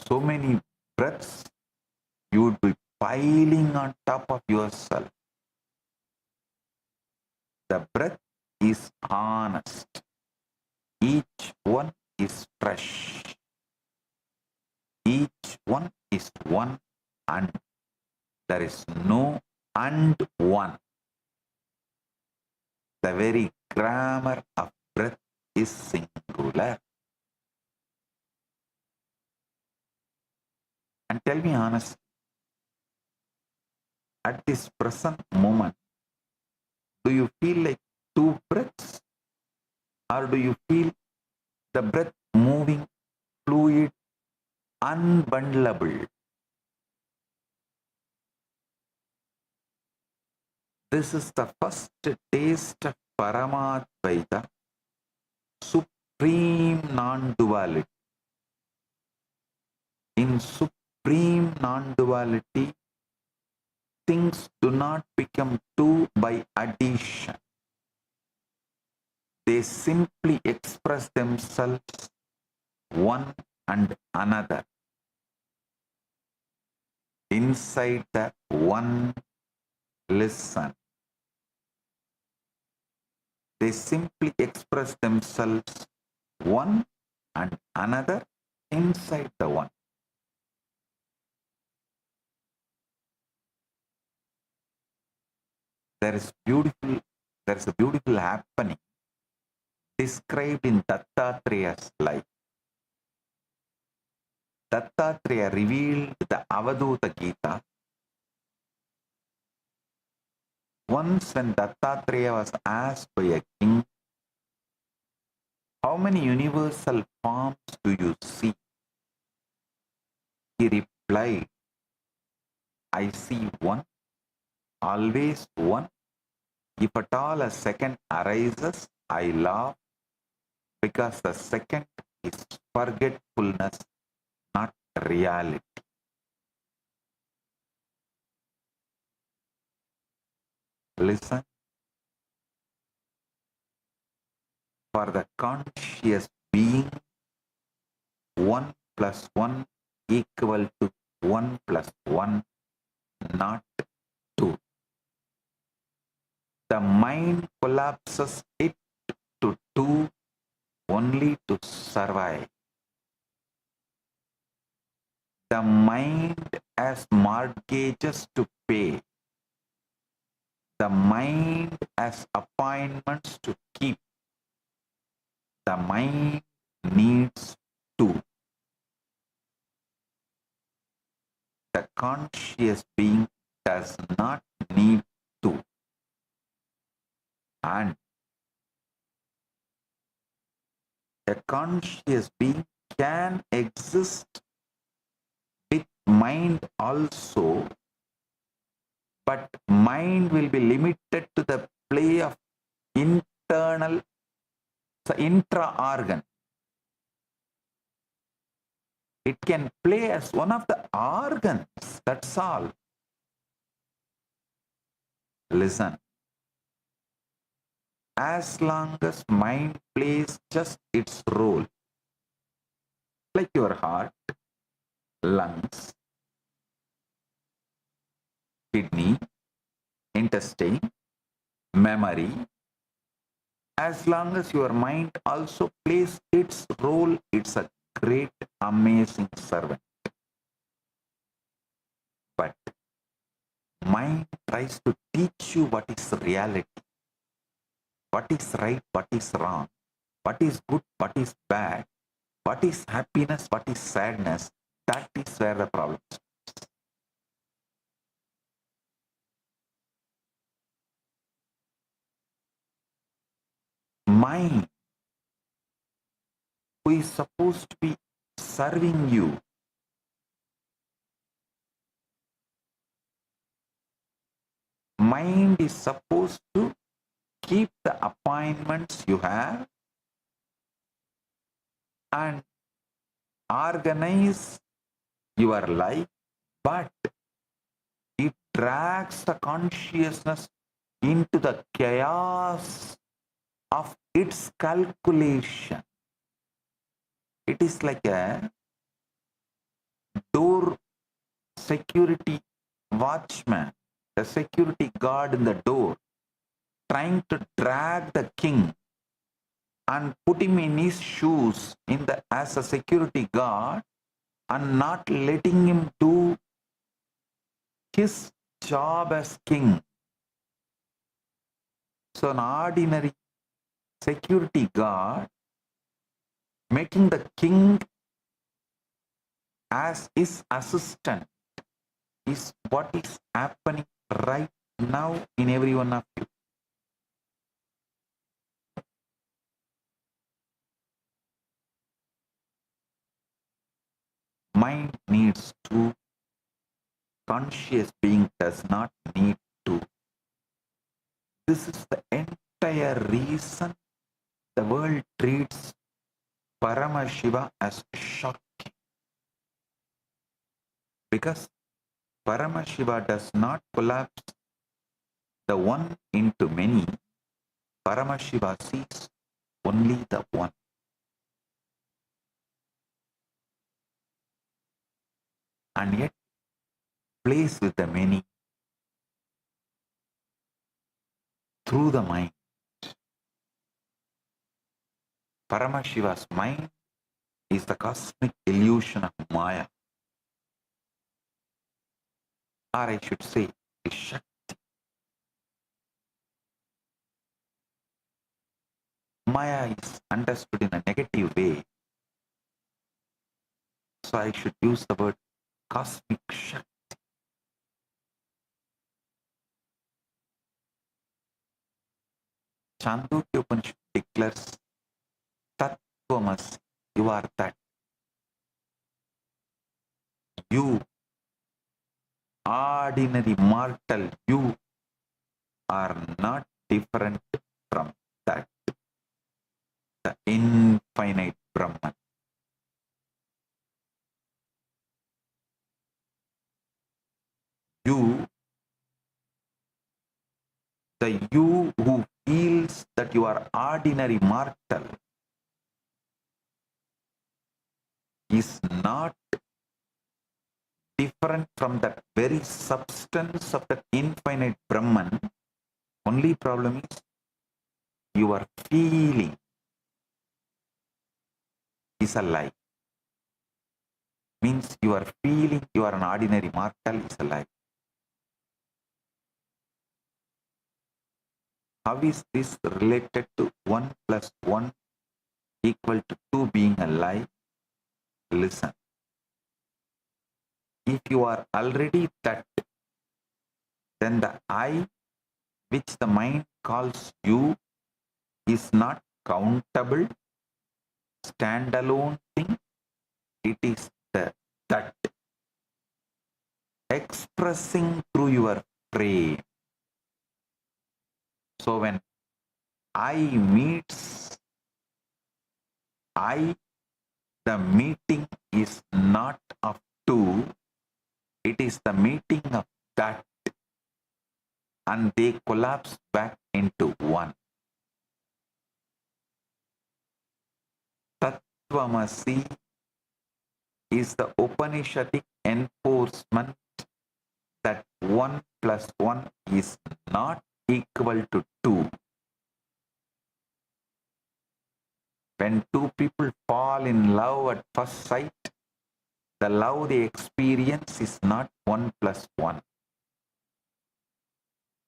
So many breaths you would be piling on top of yourself. The breath is honest. Each one is fresh. Each one is one, and there is no and one. The very grammar of breath is singular. And tell me honestly, at this present moment, do you feel like two breaths? Or do you feel the breath moving, fluid, unbundleable? This is the first taste of Paramadvaita, supreme non-duality. In supreme non-duality, things do not become two by addition. They simply express themselves one and another inside the one. Listen. They simply express themselves one and another inside the one. There is a beautiful happening described in Dattatreya's life. Dattatreya revealed the Avaduta Gita. Once when Dattatreya was asked by a king, how many universal forms do you see? He replied, I see one, always one. If at all a second arises, I laugh, because the second is forgetfulness, not reality. Listen. For the conscious being, 1 plus 1 equal to 1 plus 1, not 2. The mind collapses it to 2 only to survive. The mind has mortgages to pay. The mind has appointments to keep. The mind needs 2. The conscious being does not need 2. And a conscious being can exist with mind also, but mind will be limited to the play of internal, intra-organ. It can play as one of the organs, that's all. Listen. As long as mind plays just its role, like your heart, lungs, kidney, intestine, memory, As long as your mind also plays its role, it's a great, amazing servant. But mind tries to teach you what is reality, what is right, what is wrong, what is good, what is bad, what is happiness, what is sadness. That is where the problem is. Mind, who is supposed to be serving you, mind is supposed to keep the appointments you have and organize your life, but it drags the consciousness into the chaos of its calculation. It is like a door security watchman, the security guard in the door, trying to drag the king and put him in his shoes as a security guard and not letting him do his job as king. So an ordinary security guard making the king as his assistant is what is happening right now in every one of you. Mind needs to, conscious being does not need to. This is the entire reason the world treats Paramashiva as shocking. Because Paramashiva does not collapse the one into many. Paramashiva sees only the one. And yet plays with the many through the mind. Paramashiva's mind is the cosmic illusion of Maya. Or I should say, the Shakti. Maya is understood in a negative way. So I should use the word cosmic Shakti. Chandogya Upanishad declares, Tattvamasi, you are that. You, ordinary mortal, you are not different from that, the infinite Brahman. You, the you who feels that you are ordinary mortal, is not different from that very substance of the infinite Brahman. Only problem is your feeling is a lie. Means you are feeling you are an ordinary mortal is a lie. How is this related to 1 plus 1 equal to 2 being a lie? Listen. If you are already that, then the I which the mind calls you is not countable, standalone thing. It is the that expressing through your frame. So when I meets I, the meeting is not of two, it is the meeting of that, and they collapse back into one. Tattvamasi is the Upanishadic enforcement that 1 plus 1 is not equal to 2. When two people fall in love at first sight, the love they experience is not 1 plus 1.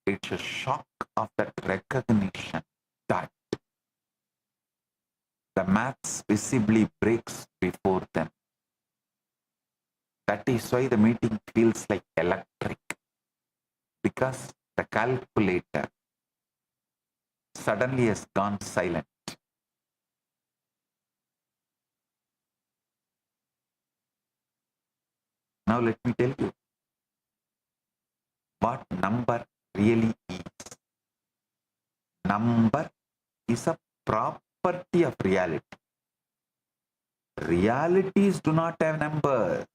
It's a shock of that recognition that the maths visibly breaks before them. That is why the meeting feels like electric, because the calculator suddenly has gone silent. Now let me tell you what number really is. Number is a property of reality. Realities do not have numbers.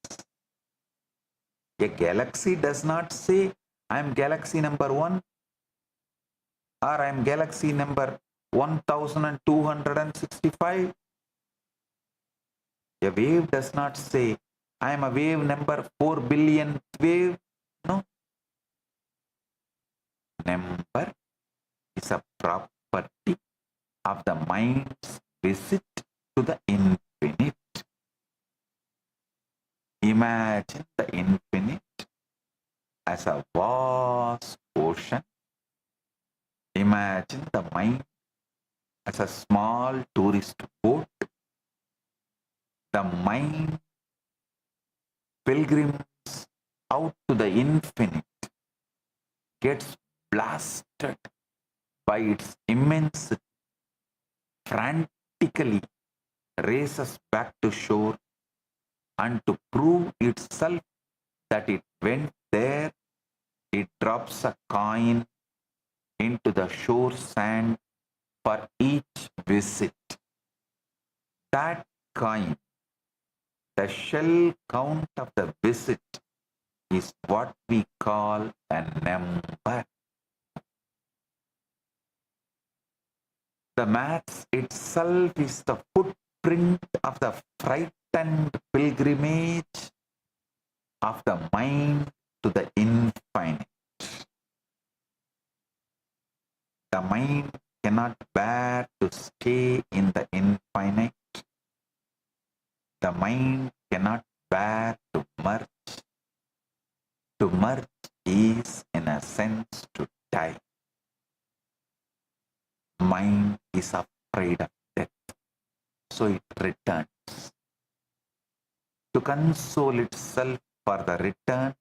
A galaxy does not say, I am galaxy number 1 or I am galaxy number 1265. A wave does not say, I am a wave number 4 billion wave. No. Number is a property of the mind's visit to the infinite. Imagine the infinite as a vast ocean. Imagine the mind as a small tourist boat. The mind pilgrims out to the infinite, gets blasted by its immensity, frantically races back to shore, and to prove itself that it went there, it drops a coin into the shore sand for each visit. That coin, the shell count of the visit, is what we call a number. The maths itself is the footprint of the frightened pilgrimage of the mind to the infinite. The mind cannot bear to stay in the infinite. The mind cannot bear to merge. To merge is, in a sense, to die. Mind is afraid of death, so it returns. To console itself for the return,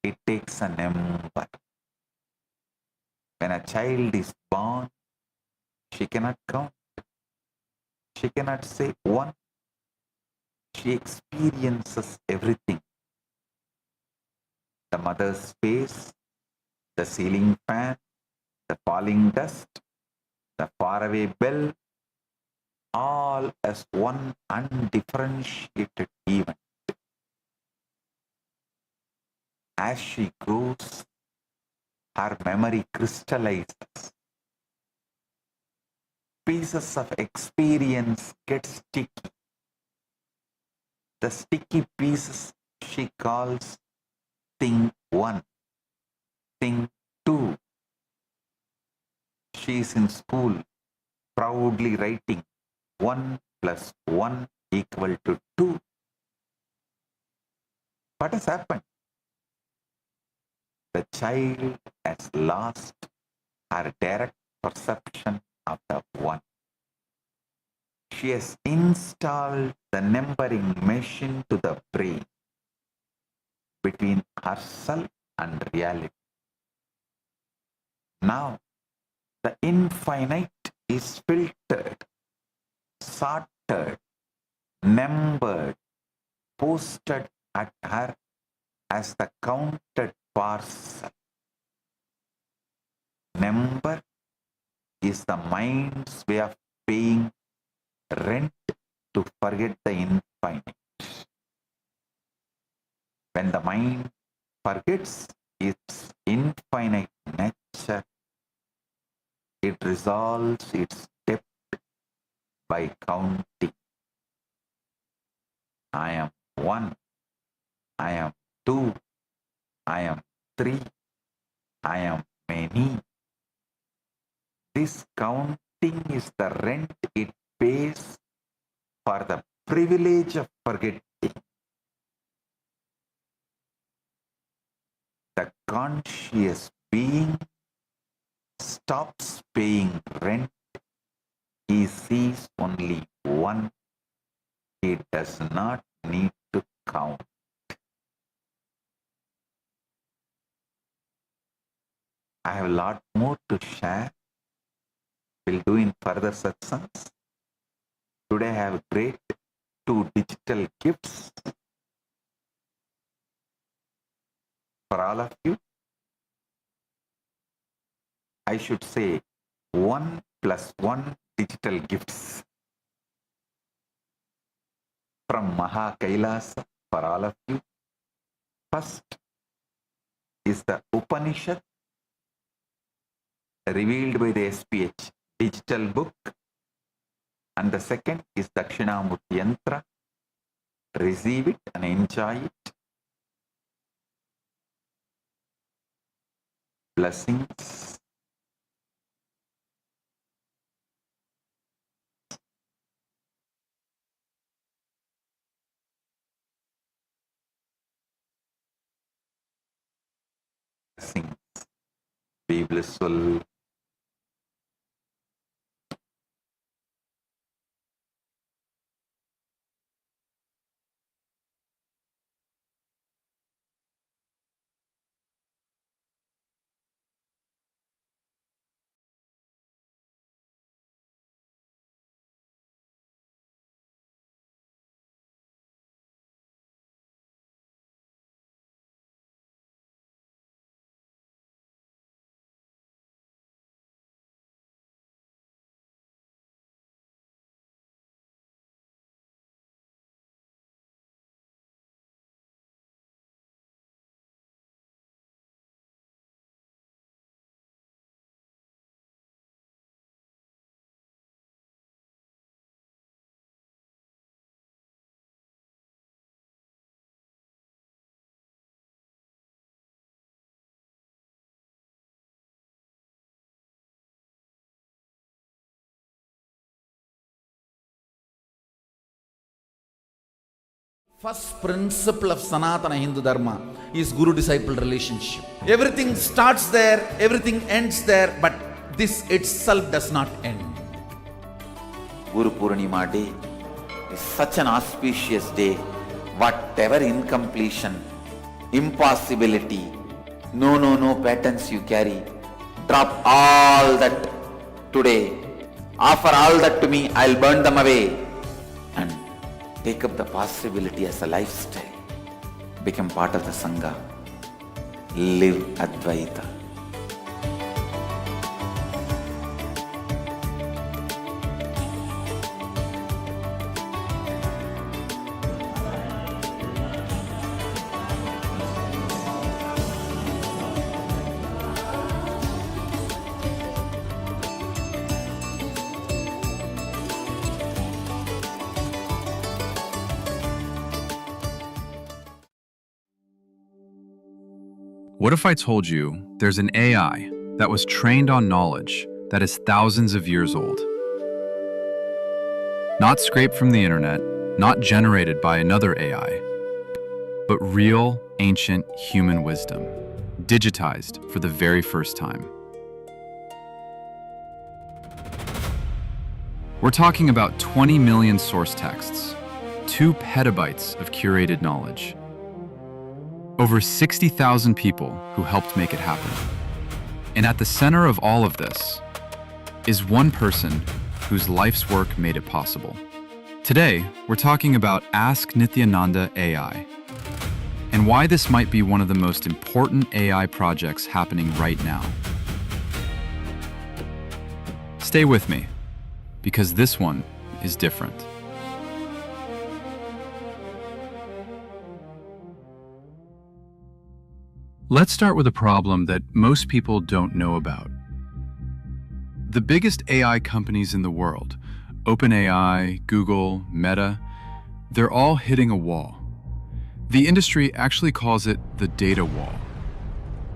it takes a number. When a child is born, she cannot count. She cannot say 1. She experiences everything. The mother's face, the ceiling fan, the falling dust, the faraway bell, all as one undifferentiated event. As she grows, her memory crystallizes. Pieces of experience get sticky. The sticky pieces she calls thing 1, thing 2. She is in school, proudly writing 1 plus 1 equal to 2. What has happened? The child has lost her direct perception of the 1. She has installed the numbering machine to the brain between herself and reality. Now, the infinite is filtered, sorted, numbered, posted at her as the counted parcel. Number is the mind's way of paying rent to forget the infinite. When the mind forgets its infinite nature, it resolves its debt by counting. I am 1, I am 2, I am 3, I am many. This counting is the rent it space for the privilege of forgetting. The conscious being stops paying rent. He sees only one. He does not need to count. I have a lot more to share. We'll do in further satsangs. Today I have great 2 digital gifts for all of you. I should say 1 plus 1 digital gifts from Kailasa for all of you. First is the Upanishad revealed by the SPH digital book, and the second is Dakshinamurti Yantra. Receive it and enjoy it. Blessings. Blessings. Be blissful. First principle of Sanatana Hindu Dharma is Guru-disciple relationship. Everything starts there, everything ends there, but this itself does not end. Guru Purnima day is such an auspicious day. Whatever incompletion, impossibility, no patterns you carry, drop all that today. Offer all that to me, I'll burn them away. And take up the possibility as a lifestyle. Become part of the Sangha. Live Advaita. What if I told you there's an AI that was trained on knowledge that is thousands of years old? Not scraped from the internet, not generated by another AI, but real, ancient human wisdom, digitized for the very first time. We're talking about 20 million source texts, 2 petabytes of curated knowledge, over 60,000 people who helped make it happen. And at the center of all of this is one person whose life's work made it possible. Today, we're talking about Ask Nithyananda AI, and why this might be one of the most important AI projects happening right now. Stay with me, because this one is different. Let's start with a problem that most people don't know about. The biggest AI companies in the world, OpenAI, Google, Meta, they're all hitting a wall. The industry actually calls it the data wall.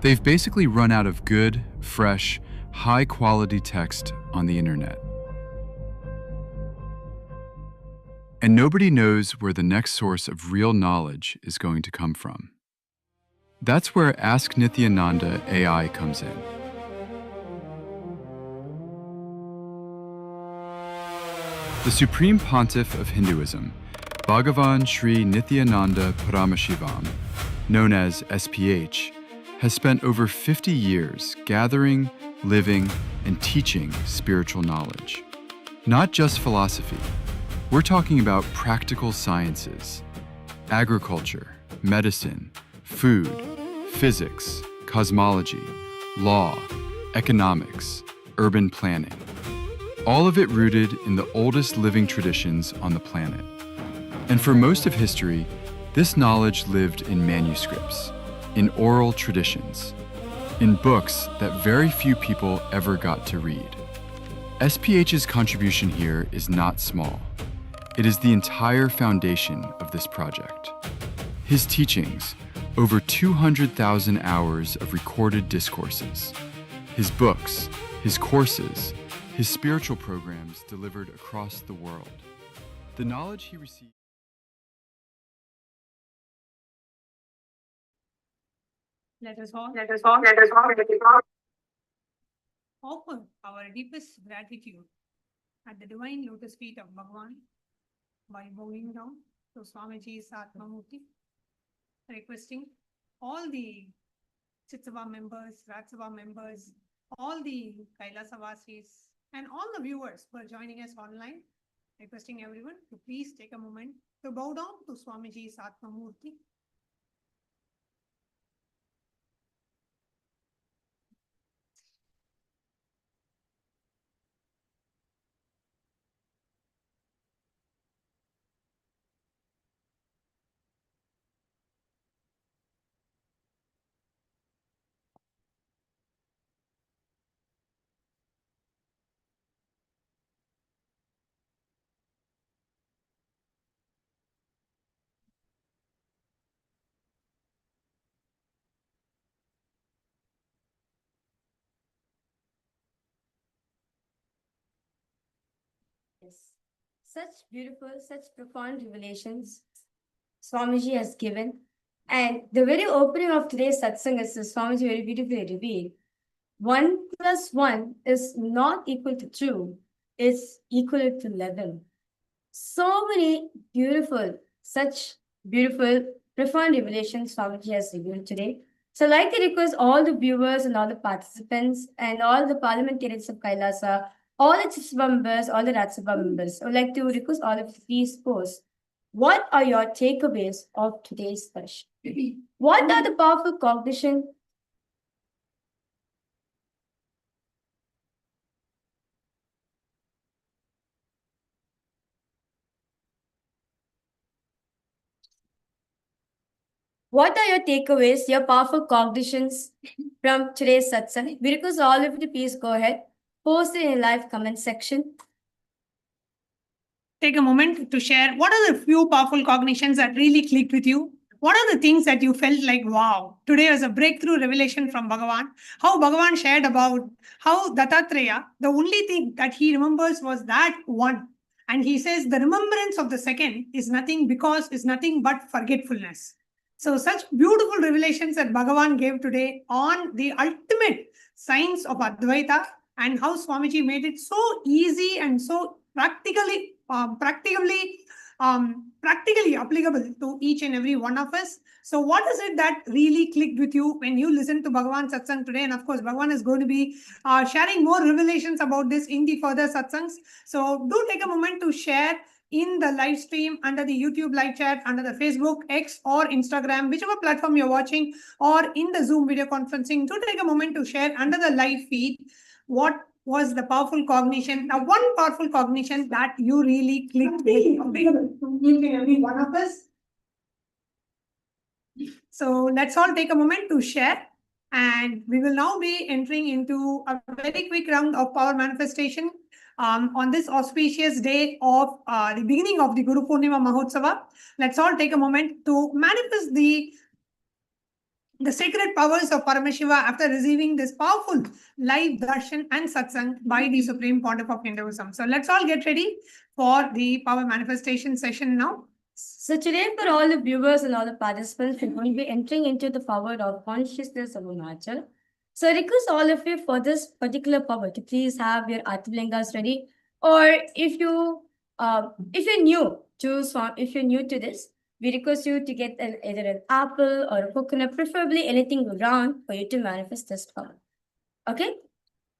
They've basically run out of good, fresh, high-quality text on the internet. And nobody knows where the next source of real knowledge is going to come from. That's where Ask Nithyananda AI comes in. The Supreme Pontiff of Hinduism, Bhagavan Sri Nithyananda Paramashivam, known as SPH, has spent over 50 years gathering, living, and teaching spiritual knowledge. Not just philosophy. We're talking about practical sciences, agriculture, medicine, food, physics, cosmology, law, economics, urban planning. All of it rooted in the oldest living traditions on the planet. And for most of history, this knowledge lived in manuscripts, in oral traditions, in books that very few people ever got to read. SPH's contribution here is not small. It is the entire foundation of this project. His teachings, over 200,000 hours of recorded discourses, his books, his courses, his spiritual programs delivered across the world. The knowledge he received. Let us all offer our deepest gratitude at the divine lotus feet of Bhagavan by bowing down to Swamiji's Atmamurti, requesting all the Chitsava members, Ratsava members, all the Kailasa Vasis, and all the viewers who are joining us online, requesting everyone to please take a moment to bow down to Swamiji's Atmamurti. Yes. Such beautiful, such profound revelations Swamiji has given. And the very opening of today's satsang is Swamiji very beautifully revealed. 1 plus 1 is not equal to 2, it's equal to 11. So many beautiful, such beautiful, profound revelations Swamiji has revealed today. So I'd like to request all the viewers and all the participants and all the parliamentarians of Kailasa, all the Chitsava members, all the Ratsabha members, I would like to request all of you to please post. What are your takeaways of today's session? What are the powerful cognition? What are your takeaways, your powerful cognitions from today's satsang? We request all of you to please go ahead, post it in live comment section. Take a moment to share what are the few powerful cognitions that really clicked with you. What are the things that you felt like, wow, today was a breakthrough revelation from Bhagavan? How Bhagavan shared about how Dattatreya, the only thing that he remembers was that one. And he says the remembrance of the second is nothing but forgetfulness. So such beautiful revelations that Bhagavan gave today on the ultimate science of Advaita and how Swamiji made it so easy and so practically applicable to each and every one of us. So what is it that really clicked with you when you listened to Bhagavan Satsang today? And of course, Bhagavan is going to be sharing more revelations about this in the further Satsangs. So do take a moment to share in the live stream, under the YouTube live chat, under the Facebook, X or Instagram, whichever platform you're watching, or in the Zoom video conferencing. Do take a moment to share under the live feed what was the powerful cognition, one powerful cognition that you really clicked with each and every one of us. So let's all take a moment to share, and we will now be entering into a very quick round of power manifestation on this auspicious day of the beginning of the Guru Purnima Mahotsava. Let's all take a moment to manifest the sacred powers of Paramashiva after receiving this powerful live darshan and satsang by the Supreme Pontiff of Hinduism. So let's all get ready for the power manifestation session now. So today, for all the viewers and all the participants, we're going to be entering into the power of consciousness of Arunachal. So I request all of you for this particular power to please have your Atmalingas ready. Or if you're new to this, we request you to get either an apple or a coconut, preferably anything round for you to manifest this power. Okay?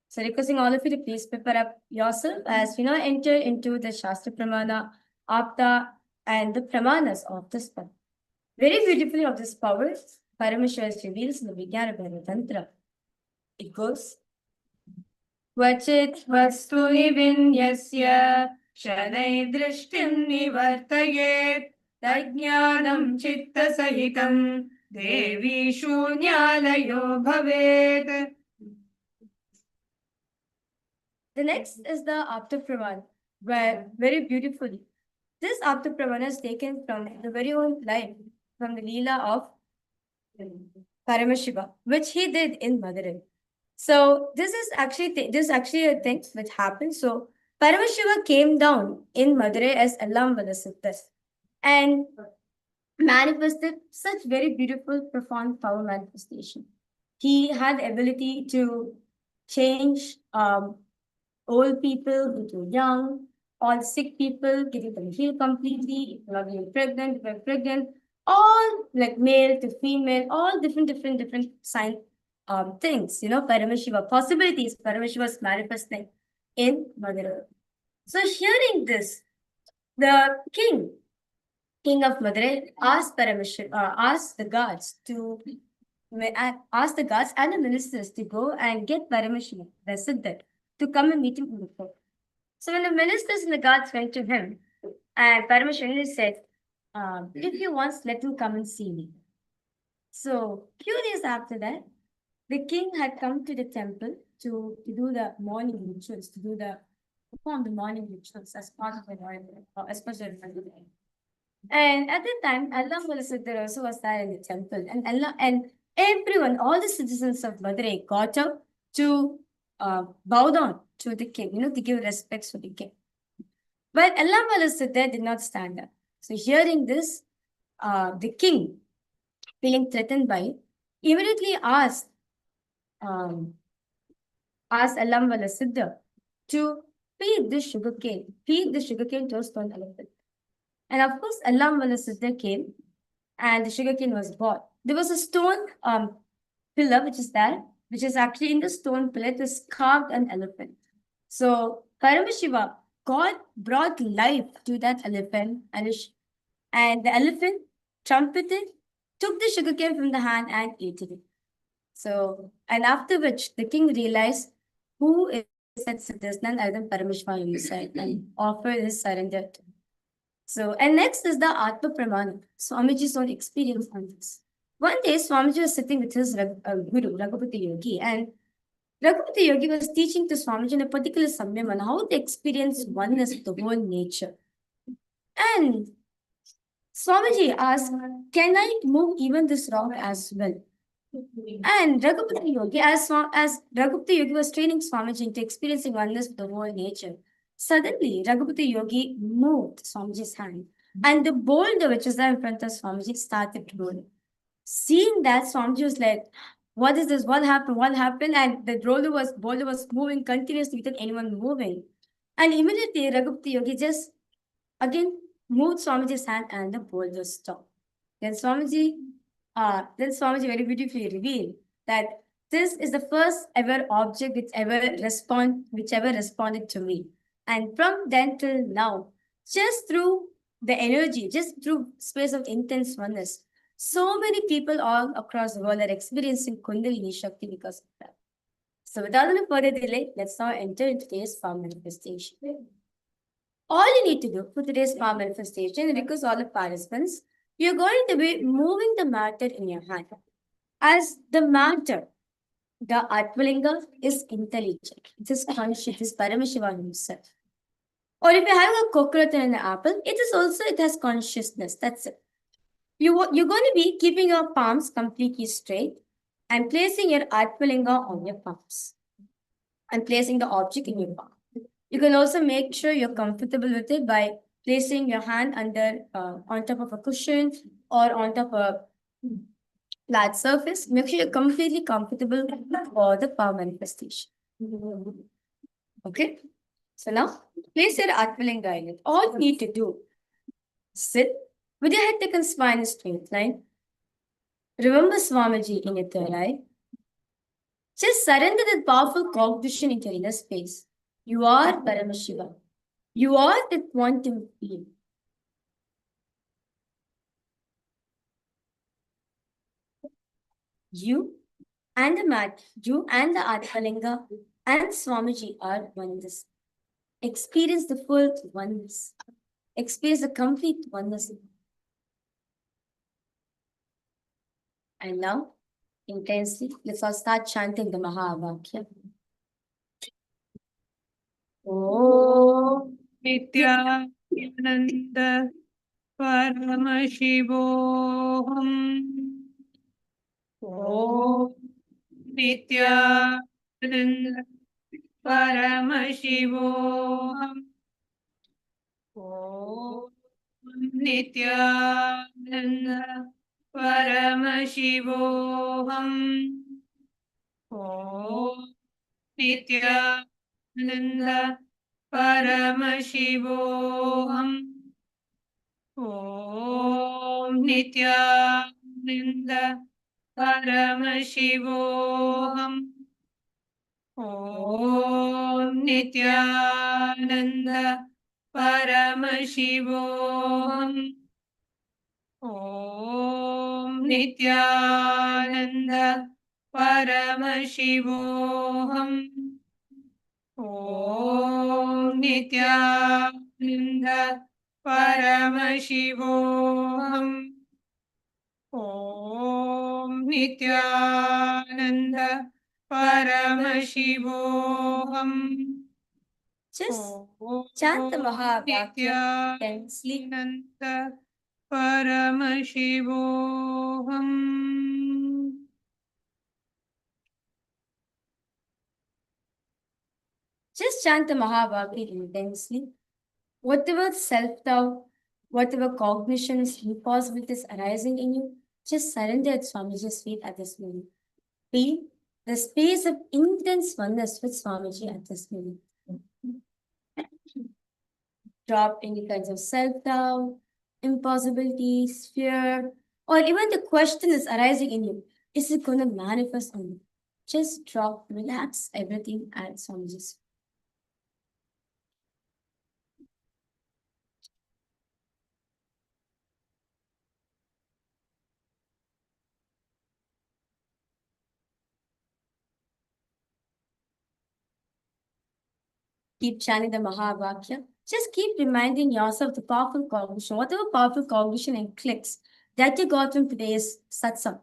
So requesting all of you to please prepare up yourself as we now enter into the Shastra Pramana, Apta, and the Pramanas of this power. Very beautifully of this power, Paramashiva reveals in the Vijnana Tantra. It goes, Vachit vastuni vinyasya shanai drishtim nivartayet tajnanam chitta sahitam devi shunyalayo bhavet. The next is the Apta Pramana, where very beautifully this Apta Pramana is taken from the very own life, from the Leela of Paramashiva, which he did in Madurai. So this is actually a thing which happened. So Paramashiva came down in Madurai as Allam Valasiddhas and manifested such very beautiful, profound power manifestation. He had the ability to change old people into young, all sick people, getting them healed completely, if not being pregnant, if they're pregnant, all like male to female, all different sign things, Paramashiva possibilities, Paramashiva's manifesting in Madurai. So hearing this, the king of Madurai asked the guards and the ministers to go and get Paramashiva, the Siddha, to come and meet him in the court. So when the ministers and the guards went to him, and Paramashiva said, if he wants, let him come and see me. So few days after that, the king had come to the temple to do the morning rituals, perform the morning rituals as part of the royal, as part of the royal. And at that time, Allah Siddhar also was there in the temple, and everyone, all the citizens of Madurai got up to bow down to the king, to give respects to the king. But Allah Siddhar did not stand up. So hearing this, the king, feeling threatened by it, immediately asked Allam Siddhar to feed the sugarcane to a stone elephant. And of course, Allam Siddhar came and the sugarcane was brought. There was a stone pillar which is actually in the stone pillar, it is carved an elephant. So Paramashiva, God brought life to that elephant, and the elephant trumpeted, took the sugarcane from the hand and ate it. So, and after which the king realized who is that Siddhas, none other than Paramashiva himself, and offered his surrender to him. So, and next is the Atma Pramana, Swamiji's own experience on this. One day, Swamiji was sitting with his guru, Raghupati Yogi, and Raghupati Yogi was teaching to Swamiji in a particular samyam on how to experience oneness with the whole nature. And Swamiji asked, can I move even this rock as well? And Raghupati Yogi, as Raghupati Yogi was training Swamiji into experiencing oneness with the whole nature, suddenly Raghupati Yogi moved Swamiji's hand, and the boulder which was there in front of Swamiji started rolling. Seeing that, Swamiji was like, what is this? What happened? And the boulder was moving continuously without anyone moving. And immediately Raghupati Yogi just again moved Swamiji's hand and the boulder stopped. Then Swamiji very beautifully revealed that this is the first ever object which ever responded to me. And from then till now, just through the energy, just through space of intense oneness, so many people all across the world are experiencing Kundalini Shakti because of that. So without any further delay, let's now enter into today's power manifestation. All you need to do for today's power manifestation, because all the participants, you're going to be moving the matter in your hand. As the matter, the Atmalinga is intelligent. It is conscious. It is Paramashiva himself. Or if you have a coconut and an apple, it has consciousness. That's it. You're going to be keeping your palms completely straight and placing your Atmalinga on your palms and placing the object in your palm. You can also make sure you're comfortable with it by placing your hand on top of a cushion or on top of a flat surface. Make sure you're completely comfortable for the power manifestation. Okay? So now, place your Atmalinga in it. All you need to do, sit with your head, neck and spine in a straight line. Remember Swamiji in your third eye. Just surrender that powerful cognition into your inner space. You are Paramashiva. You are the quantum field. You and the mat, you and the Atmalinga and Swamiji are oneness. Experience the full oneness. Experience the complete oneness. And now, intensely, let's all start chanting the Mahavakya. Om Nityananda Paramashivoham. Om Nityananda Paramashivoham. Om Nityananda Paramashivoham. Om Nityananda Paramashivoham. Om Nityananda Paramashivoham. Om Nityananda Paramashivoham. Om Nityananda Paramashivoham. Om Nityananda Paramashivoham. Om Nityananda Paramashivoham. Just chant the Mahavakya intensely. Nityananda Paramashivoham. Just chant the Mahavakya intensely. Whatever self-doubt, whatever cognitions, impossibilities arising in you, just surrender at Swamiji's feet at this moment. Feel the space of intense oneness with Swamiji at this moment. Drop any kinds of self-doubt, impossibilities, fear, or even the question is arising in you. Is it going to manifest on you? Just drop, relax everything at Swamiji's feet. Keep chanting the Mahavakya. Just keep reminding yourself the powerful cognition, whatever powerful cognition and clicks that you got from today's Satsang,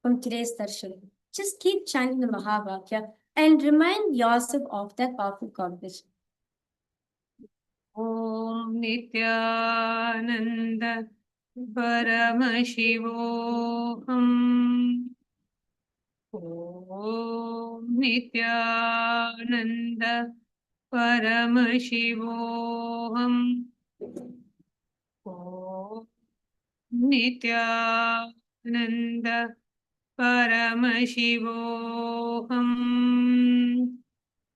from today's Darshan. Just keep chanting the Mahavakya and remind yourself of that powerful cognition. Om Nityananda Paramashivoham. Om Nityananda Paramashivoham. Om Nityananda Paramashivoham.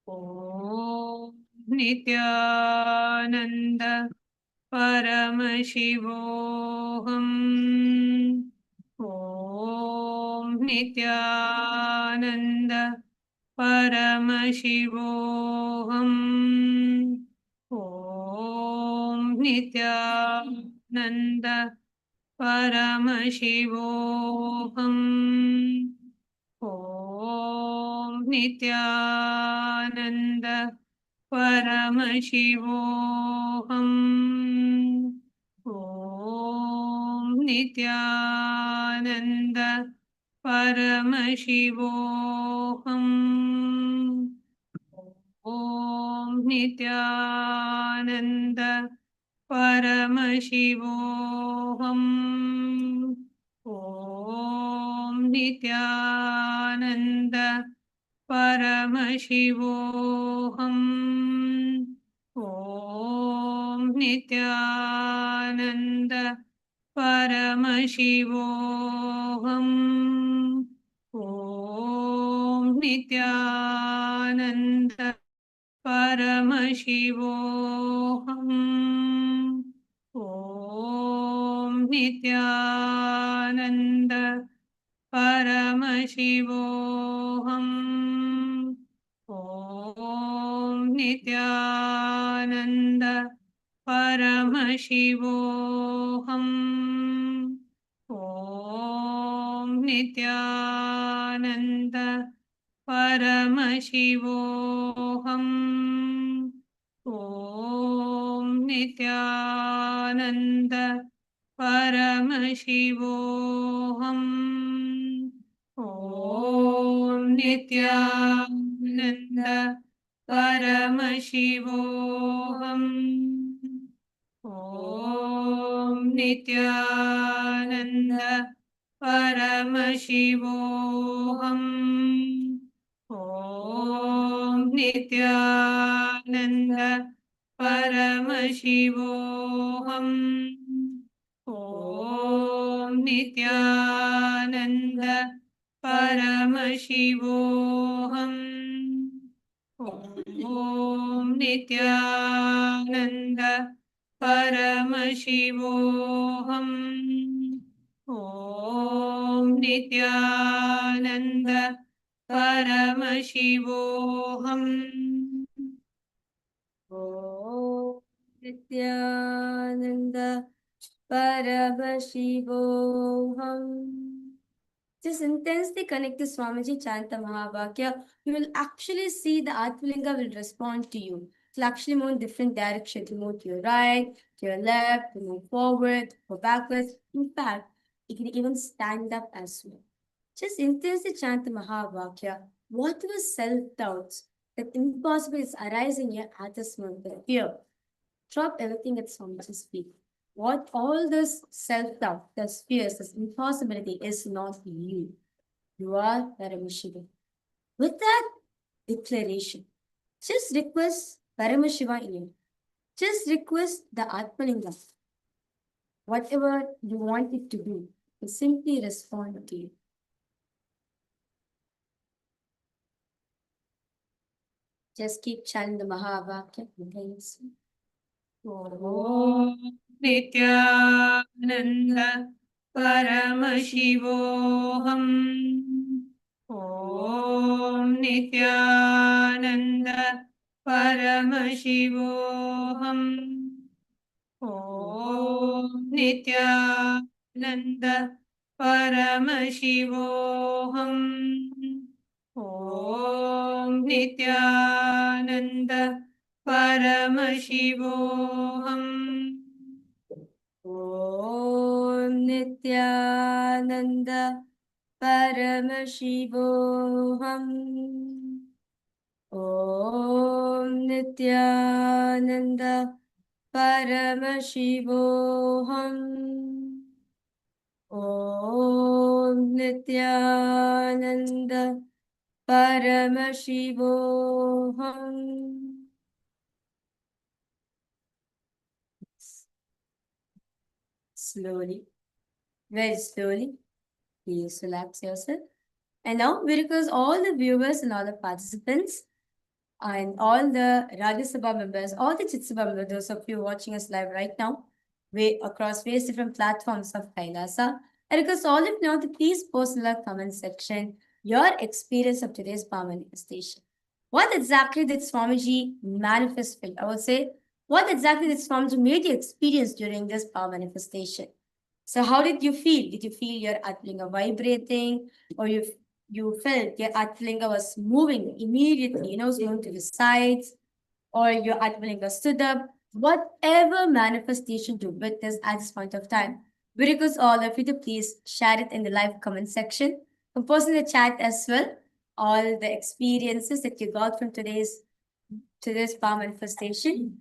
Om Nityananda Paramashivoham. Om Nityananda Paramashivoham. Om Nityananda Paramashivoham. Om Nityananda Paramashivoham. Om Nityananda Paramashivoham. Om Nityananda Paramashivoham. Om Nityananda Paramashivoham. Nityananda Paramashivoham. Om Nityananda Paramashivoham. Om Nityananda Paramashivoham. Om Nityananda Paramashivoham. Om Nityananda Paramashivoham. Om Nityananda Paramashivoham. Om Nityananda Paramashivoham. Om Nityananda Paramashivoham. Om Nityananda Paramashivoham. Om Nityananda Paramashivoham. Om Nityananda Paramashivoham. Om Nityananda Paramashivoham. Om Nityananda Paramashivoham. Just intensely connect to Swamiji chant the Mahavakya. You will actually see the Atmalinga will respond to you. It will actually move in different directions. To move to your right, to your left, to move forward, go backwards. In fact, it can even stand up as well. Just intensely chant the Mahavakya. Whatever self-doubts that impossible is arising here at this moment, fear, drop everything at Swamiji's feet. What all this self-doubt, this fears, this impossibility is not you. You are Paramashiva. With that declaration, just request Paramashiva in you. Just request the Atmalinga. Whatever you want it to do, to simply respond to you. Just keep chanting the Mahavakya. Om Nityananda Paramashivoham. Om Nityananda Paramashivoham. Om Nityananda Paramashivoham. Om Nityananda Paramashivoham. Om Nityananda Paramashivoham. Om Nityananda Paramashivoham. Om Nityananda Paramashivoham. Slowly, very slowly, please relax yourself. And now we request all the viewers and all the participants and all the Rajya Sabha members, all the Chit Sabha members, those of you watching us live right now, across various different platforms of Kailasa. I request all of you now to please post in the comment section your experience of today's power manifestation. What exactly did Swamiji manifest? I will say, what exactly did Swamiji made you experience during this power manifestation? So how did you feel? Did you feel your Atmalinga vibrating, or you felt your Atmalinga was moving immediately, it was going to the sides, or your Atmalinga stood up? Whatever manifestation you witness at this point of time, we request all of you to please share it in the live comment section. Post in the chat as well all the experiences that you got from today's power manifestation.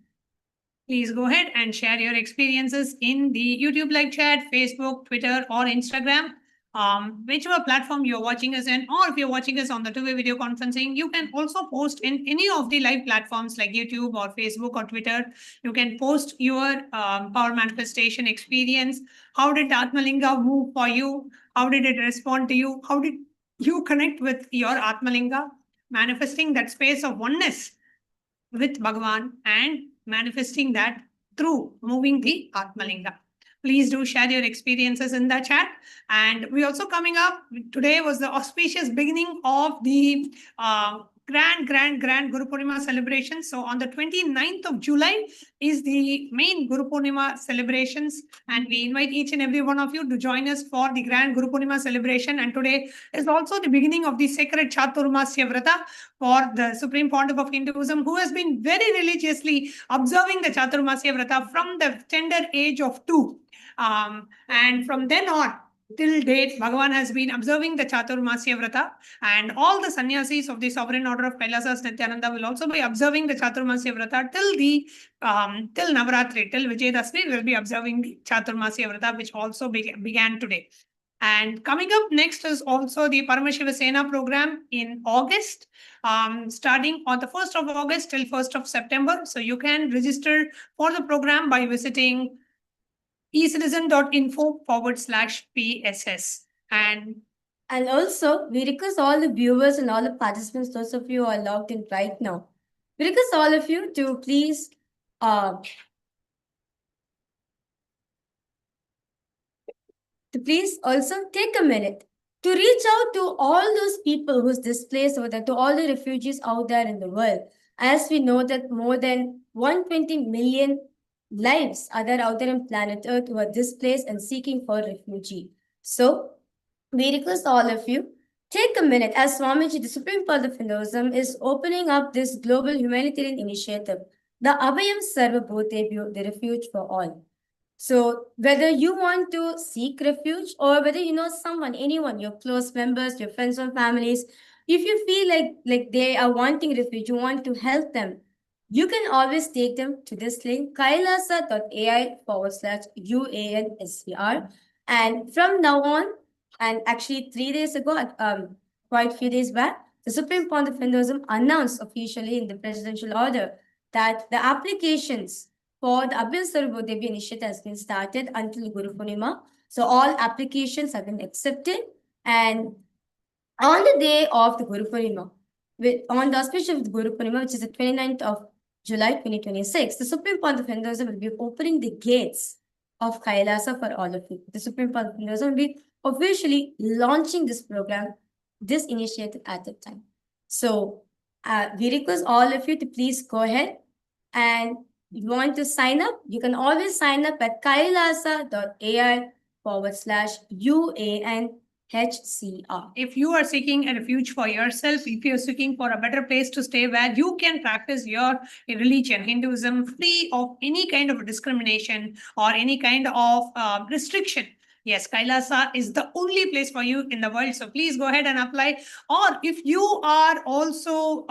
Please go ahead and share your experiences in the YouTube live chat, Facebook, Twitter, or Instagram. whichever platform you're watching us in, or if you're watching us on the two-way video conferencing, you can also post in any of the live platforms like YouTube or Facebook or Twitter. You can post your power manifestation experience. How did Atmalinga move for you? How did it respond to you? How did you connect with your Atmalinga? Manifesting that space of oneness with Bhagavan and manifesting that through moving the Atmalinga. Please do share your experiences in the chat. And we also coming up, today was the auspicious beginning of the grand Guru Purnima celebration. So on the 29th of July is the main Guru Purnima celebrations. And we invite each and every one of you to join us for the grand Guru Purnima celebration. And today is also the beginning of the sacred Chaturmasya Vrata for the Supreme Pontiff of Hinduism, who has been very religiously observing the Chaturmasya Vrata from the tender age of 2. And from then on, till date, Bhagavan has been observing the Chaturmasya Vrata, and all the sannyasis of the Sovereign Order of Kailasa Nityananda will also be observing the Chaturmasya Vrata till Navaratri, till Vijayadashmi, will be observing the Chaturmasya Vrata, which also began today. And coming up next is also the Paramashiva Sena program in August, starting on the 1st of August till 1st of September. So you can register for the program by visiting ecitizen.info/PSS. And also, we request all the viewers and all the participants, those of you who are logged in right now, we request all of you to please also take a minute to reach out to all those people who's displaced over there, to all the refugees out there in the world. As we know that more than 120 million lives are there out there on planet Earth who are displaced and seeking for refugee. So we request all of you, take a minute, as Swamiji, the Supreme Pontiff of Hinduism, is opening up this global humanitarian initiative, the Abhayam Sarvabhutebhyo, the refuge for all. So whether you want to seek refuge or whether you know someone, anyone, your close members, your friends or families, if you feel like they are wanting refuge, you want to help them, you can always take them to this link, kailasa.ai/UANSCR. And from now on, and actually 3 days ago, quite a few days back, the Supreme Pontiff of Hinduism announced officially in the presidential order that the applications for the Abhayam Sarvabhutebhyo initiative has been started until Guru Purnima. So all applications have been accepted, and on the day of the Guru Purnima, on the auspicious of the Guru Purnima, which is the 29th of July 2026, the Supreme Pontiff of Hinduism will be opening the gates of Kailasa for all of you. The Supreme Pontiff of Hinduism will be officially launching this program, this initiative at that time. So we request all of you to please go ahead, and you want to sign up, you can always sign up at kailasa.ai/UANHCR. if you are seeking a refuge for yourself, if you're seeking for a better place to stay where you can practice your religion, Hinduism, free of any kind of discrimination or any kind of restriction, yes, Kailasa is the only place for you in the world. So please go ahead and apply. Or if you are also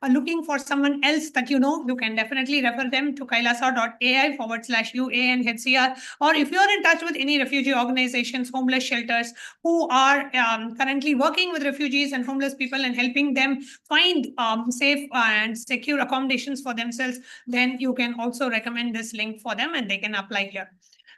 are looking for someone else that you know, you can definitely refer them to kailasa.ai/UANHCR. Or if you're in touch with any refugee organizations, homeless shelters, who are currently working with refugees and homeless people and helping them find safe and secure accommodations for themselves, then you can also recommend this link for them and they can apply here.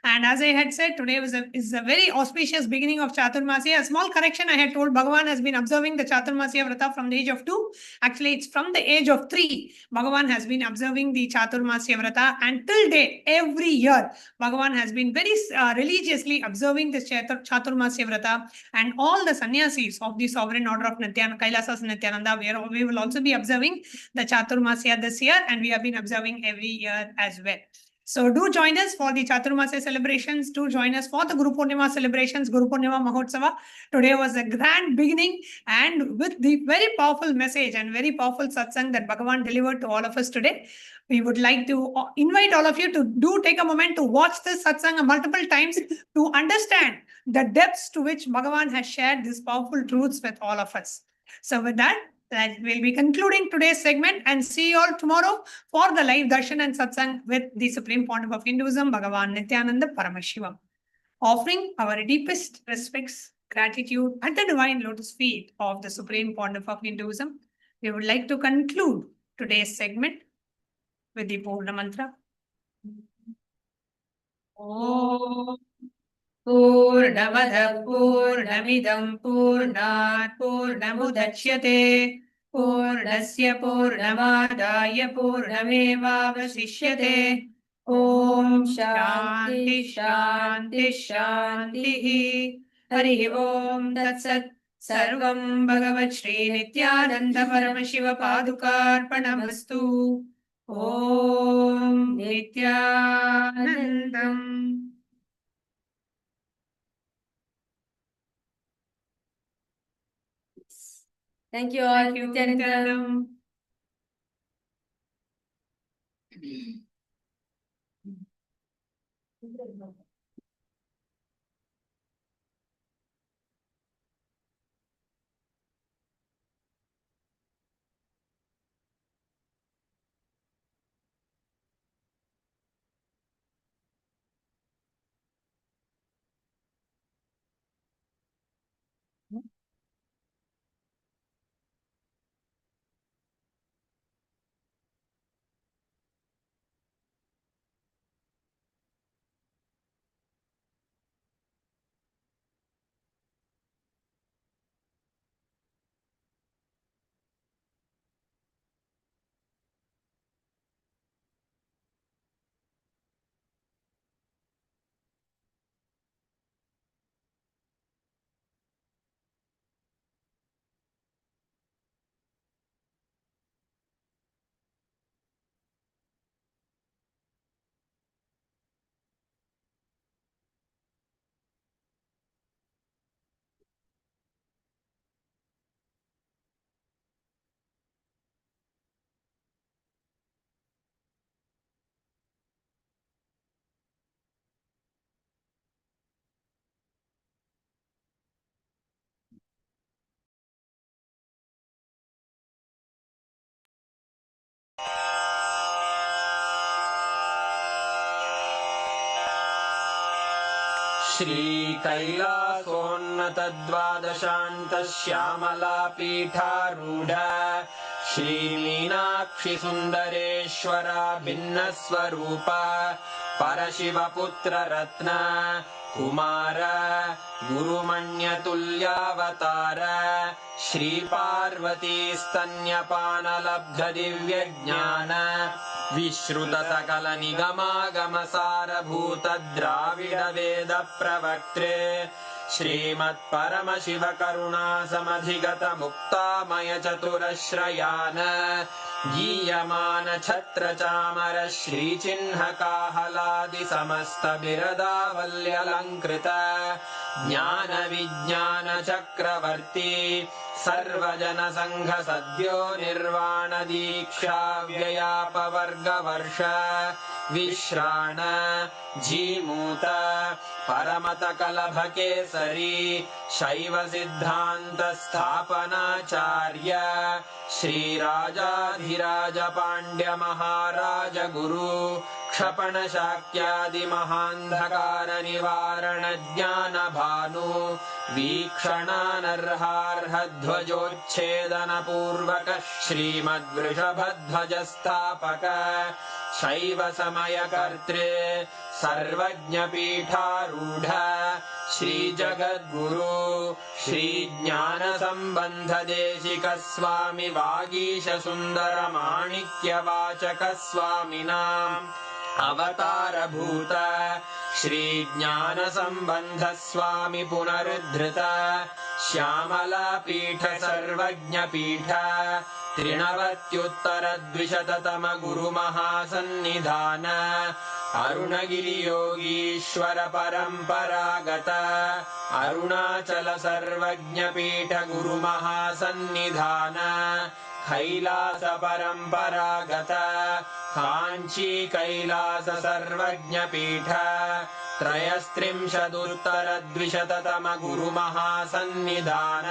And as I had said, today is a very auspicious beginning of Chaturmasya. A small correction, I had told Bhagavan has been observing the Chaturmasya Vrata from the age of 2. Actually, it's from the age of 3. Bhagavan has been observing the Chaturmasya Vrata, and till date, every year, Bhagavan has been very religiously observing this Chaturmasya Vrata, and all the sannyasis of the Sovereign Order of Kailasa Nityananda, we will also be observing the Chaturmasya this year, and we have been observing every year as well. So do join us for the Chaturmasya celebrations. Do join us for the Guru Purnima celebrations, Guru Purnima Mahotsava. Today was a grand beginning, and with the very powerful message and very powerful satsang that Bhagavan delivered to all of us today, we would like to invite all of you to do take a moment to watch this satsang multiple times to understand the depths to which Bhagavan has shared these powerful truths with all of us. So with that we'll be concluding today's segment, and see you all tomorrow for the live Darshan and Satsang with the Supreme Pontiff of Hinduism, Bhagavan Nityananda Paramashivamam. Offering our deepest respects gratitude at the divine lotus feet of the Supreme Pontiff of Hinduism, we would like to conclude today's segment with the Purna Mantra. Om Purnamada Purnamidam Purnat Purnamudachyate Purnasya Purnamadaya Purnamevavasishyate. Om Shanti Shanti Shanti. Hari Om Tat Sat. Sarvam Bhagavat Shri Nityananda Paramashiva Padukarpanamastu. Om Nityanandam. Thank you all. Thank you, Nityanandam. श्रीकैलासोन्नतद्वादशान्तश्यामलापीठारूढ श्रीमीनाक्षिसुन्दरेश्वरा भिन्नस्वरूप परशिवपुत्ररत्न Kumar गुरुमण्यतुल्यावतार श्रीपार्वतीस्तन्यपानलब्धदिव्यज्ञान विश्रुतसकलनिगमागमसारभूतद्राविडवेदप्रवक्त्रे श्रीमत्परमशिवकरुणासमधिगतमुक्तामयचतुरश्रयान् गीयमानछत्रचामर श्रीचिह्नकाहलादिसमस्तबिरदावल्यलङ्कृत ज्ञानविज्ञानचक्रवर्ती सर्वजनसङ्घसद्यो निर्वाणदीक्षा व्ययापवर्गवर्ष विश्राण Jimuta परमतकलभकेसरी शैवसिद्धान्तस्थापनाचार्य श्रीराजाधिराजपाण्ड्यमहाराजगुरु क्षपणशाक्यादिमहान्धकारनिवारणज्ञानभानु वीक्षणानर्हार्हध्वजोच्छेदनपूर्वक श्रीमद्वृषभध्वजस्थापक शैवसमयकर्त्रे सर्वज्ञपीठारूढ श्रीजगद्गुरु श्रीज्ञानसम्बन्धदेशिकस्वामि वागीशसुन्दरमाणिक्यवाचकस्वामिनाम् अवतारभूत श्रीज्ञानसम्बन्धस्वामि पुनरुद्धृत श्यामलापीठ सर्वज्ञपीठ त्रिनवत्युत्तरद्विशततम गुरुमहासन्निधान अरुणगिरियोगीश्वर परम्परागत अरुणाचल सर्वज्ञपीठ गुरुमहासन्निधान कैलास परम्परागत काञ्ची कैलास सर्वज्ञपीठ त्रयस्त्रिंशदुत्तरद्विशततम गुरुमहासन्निधान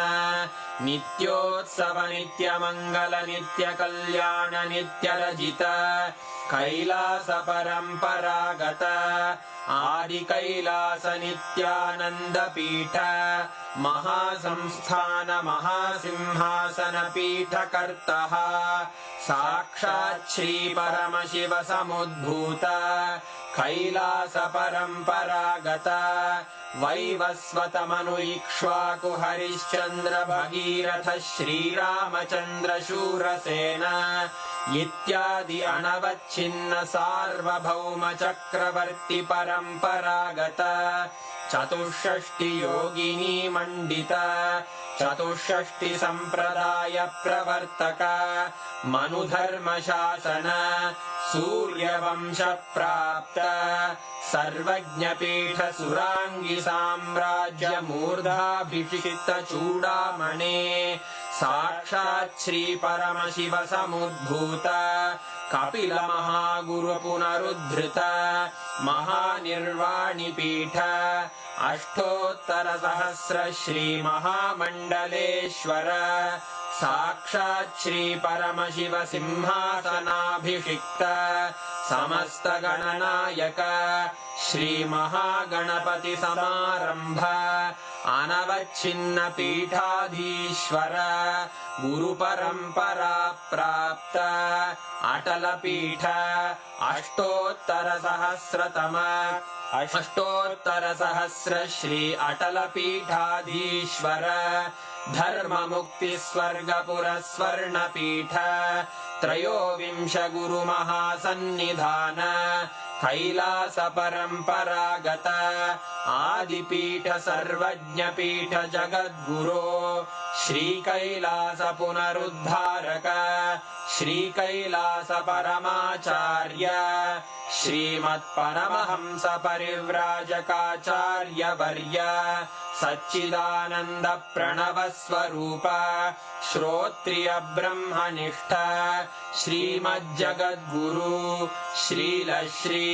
नित्योत्सव नित्यमङ्गल नित्यकल्याण नित्यरजित कैलास परम्परागत आदिकैलास नित्यानन्द पीठ महासंस्थान महासिंहासन पीठकर्तः साक्षात् श्री परमशिव समुद्भूत कैलास परम्परागत वैवस्वत मनु इक्ष्वाकु हरिश्चन्द्र भगीरथ श्रीरामचन्द्र शूरसेन इत्यादि अनवच्छिन्न सार्वभौम चक्रवर्ति परम्परागत चतुष्षष्टि योगिनी मण्डित चतुष्षष्टि सम्प्रदाय प्रवर्तक मनुधर्म शासन सूर्यवंश प्राप्त सर्वज्ञपीठ सुराङ्गी साम्राज्य मूर्धाभिषिक्त चूडामणे साक्षात् श्री परमशिव समुद्भूत कपिल महागुरु पुनरुद्धृत महानिर्वाणि पीठ अष्टोत्तर सहस्र श्री महामण्डलेश्वर साक्षात् श्री परमशिव सिंहासनाभिषिक्त समस्त गणनायक श्री महागणपति समारंभ अनवच्छिन्न पीठाधीश्वर गुरु परंपरा प्राप्त अटल पीठ अष्टोत्तर सहस्र श्री अटल पीठाधीश्वर धर्म मुक्ति स्वर्गपुर स्वर्ण पीठ त्रयोविंश गुरु महासन्निधान कैलास परम्परागत आदिपीठ सर्वज्ञ पीठ जगद्गुरो श्री कैलास पुनरुद्धारक श्री कैलास परमाचार्य श्रीमत्परमहंस परिव्राजकाचार्य वर्य सच्चिदानंद प्रणव स्वरूप श्रोत्रिय ब्रह्मनिष्ठ श्रीमज्जगद्गुरु श्रील श्री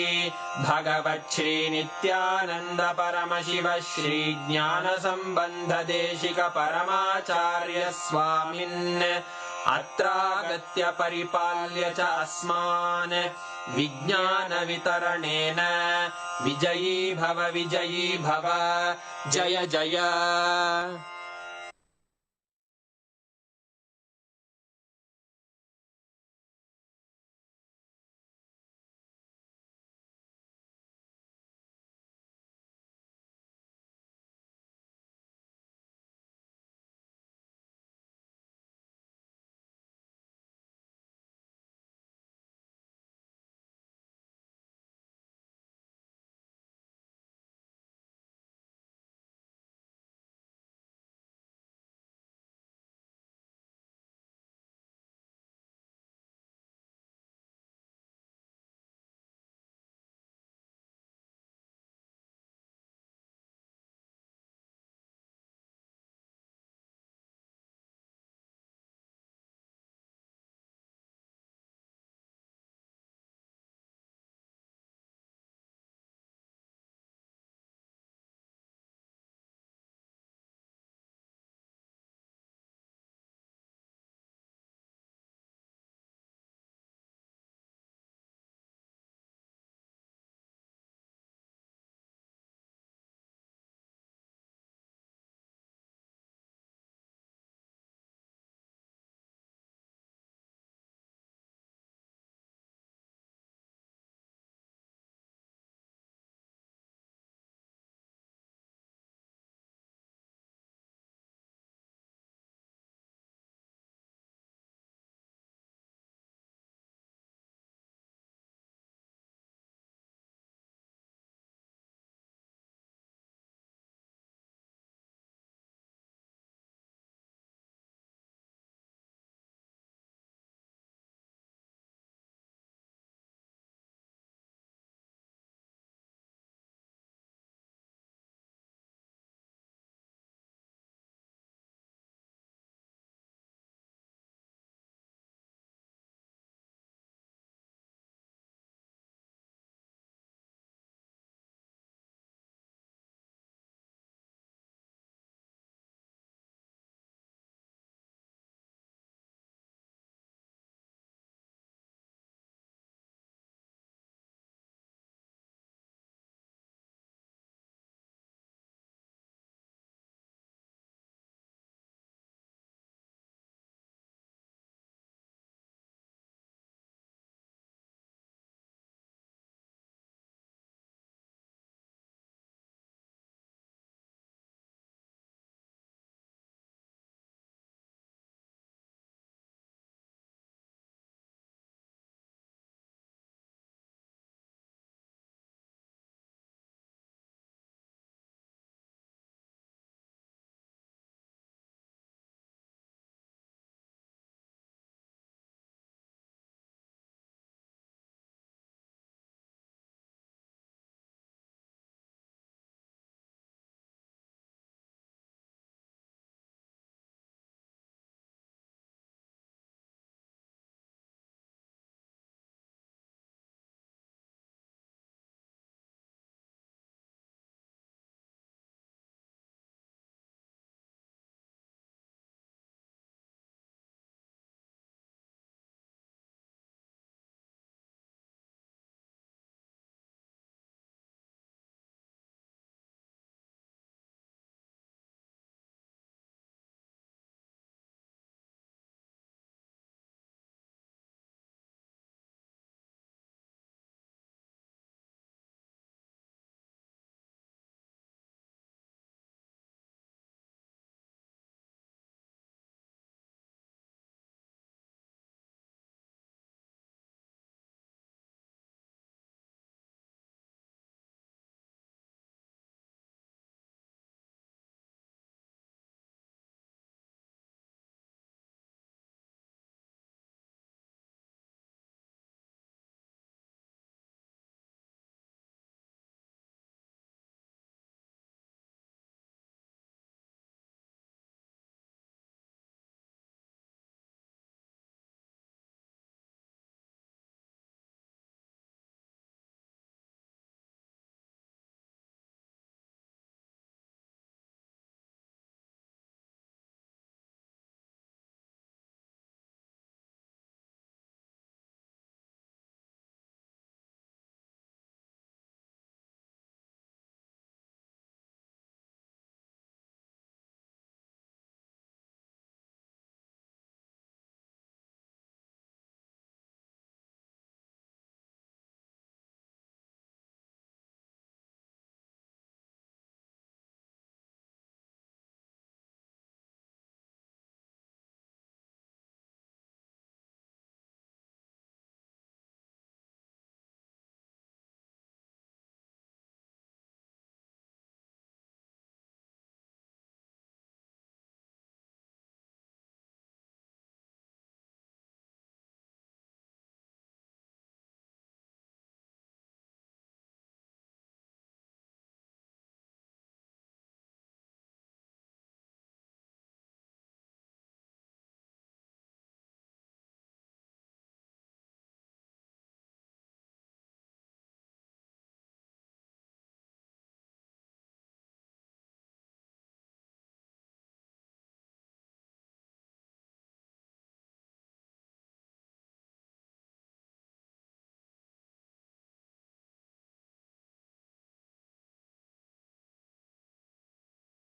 भगवत् श्री नित्यानंद परमशिव श्री ज्ञान संबंध देशिक परमाचार्य स्वामिन् अत्रागत्य परिपाल्य च अस्मान् विज्ञान वितरणेन विजयी भव जय जय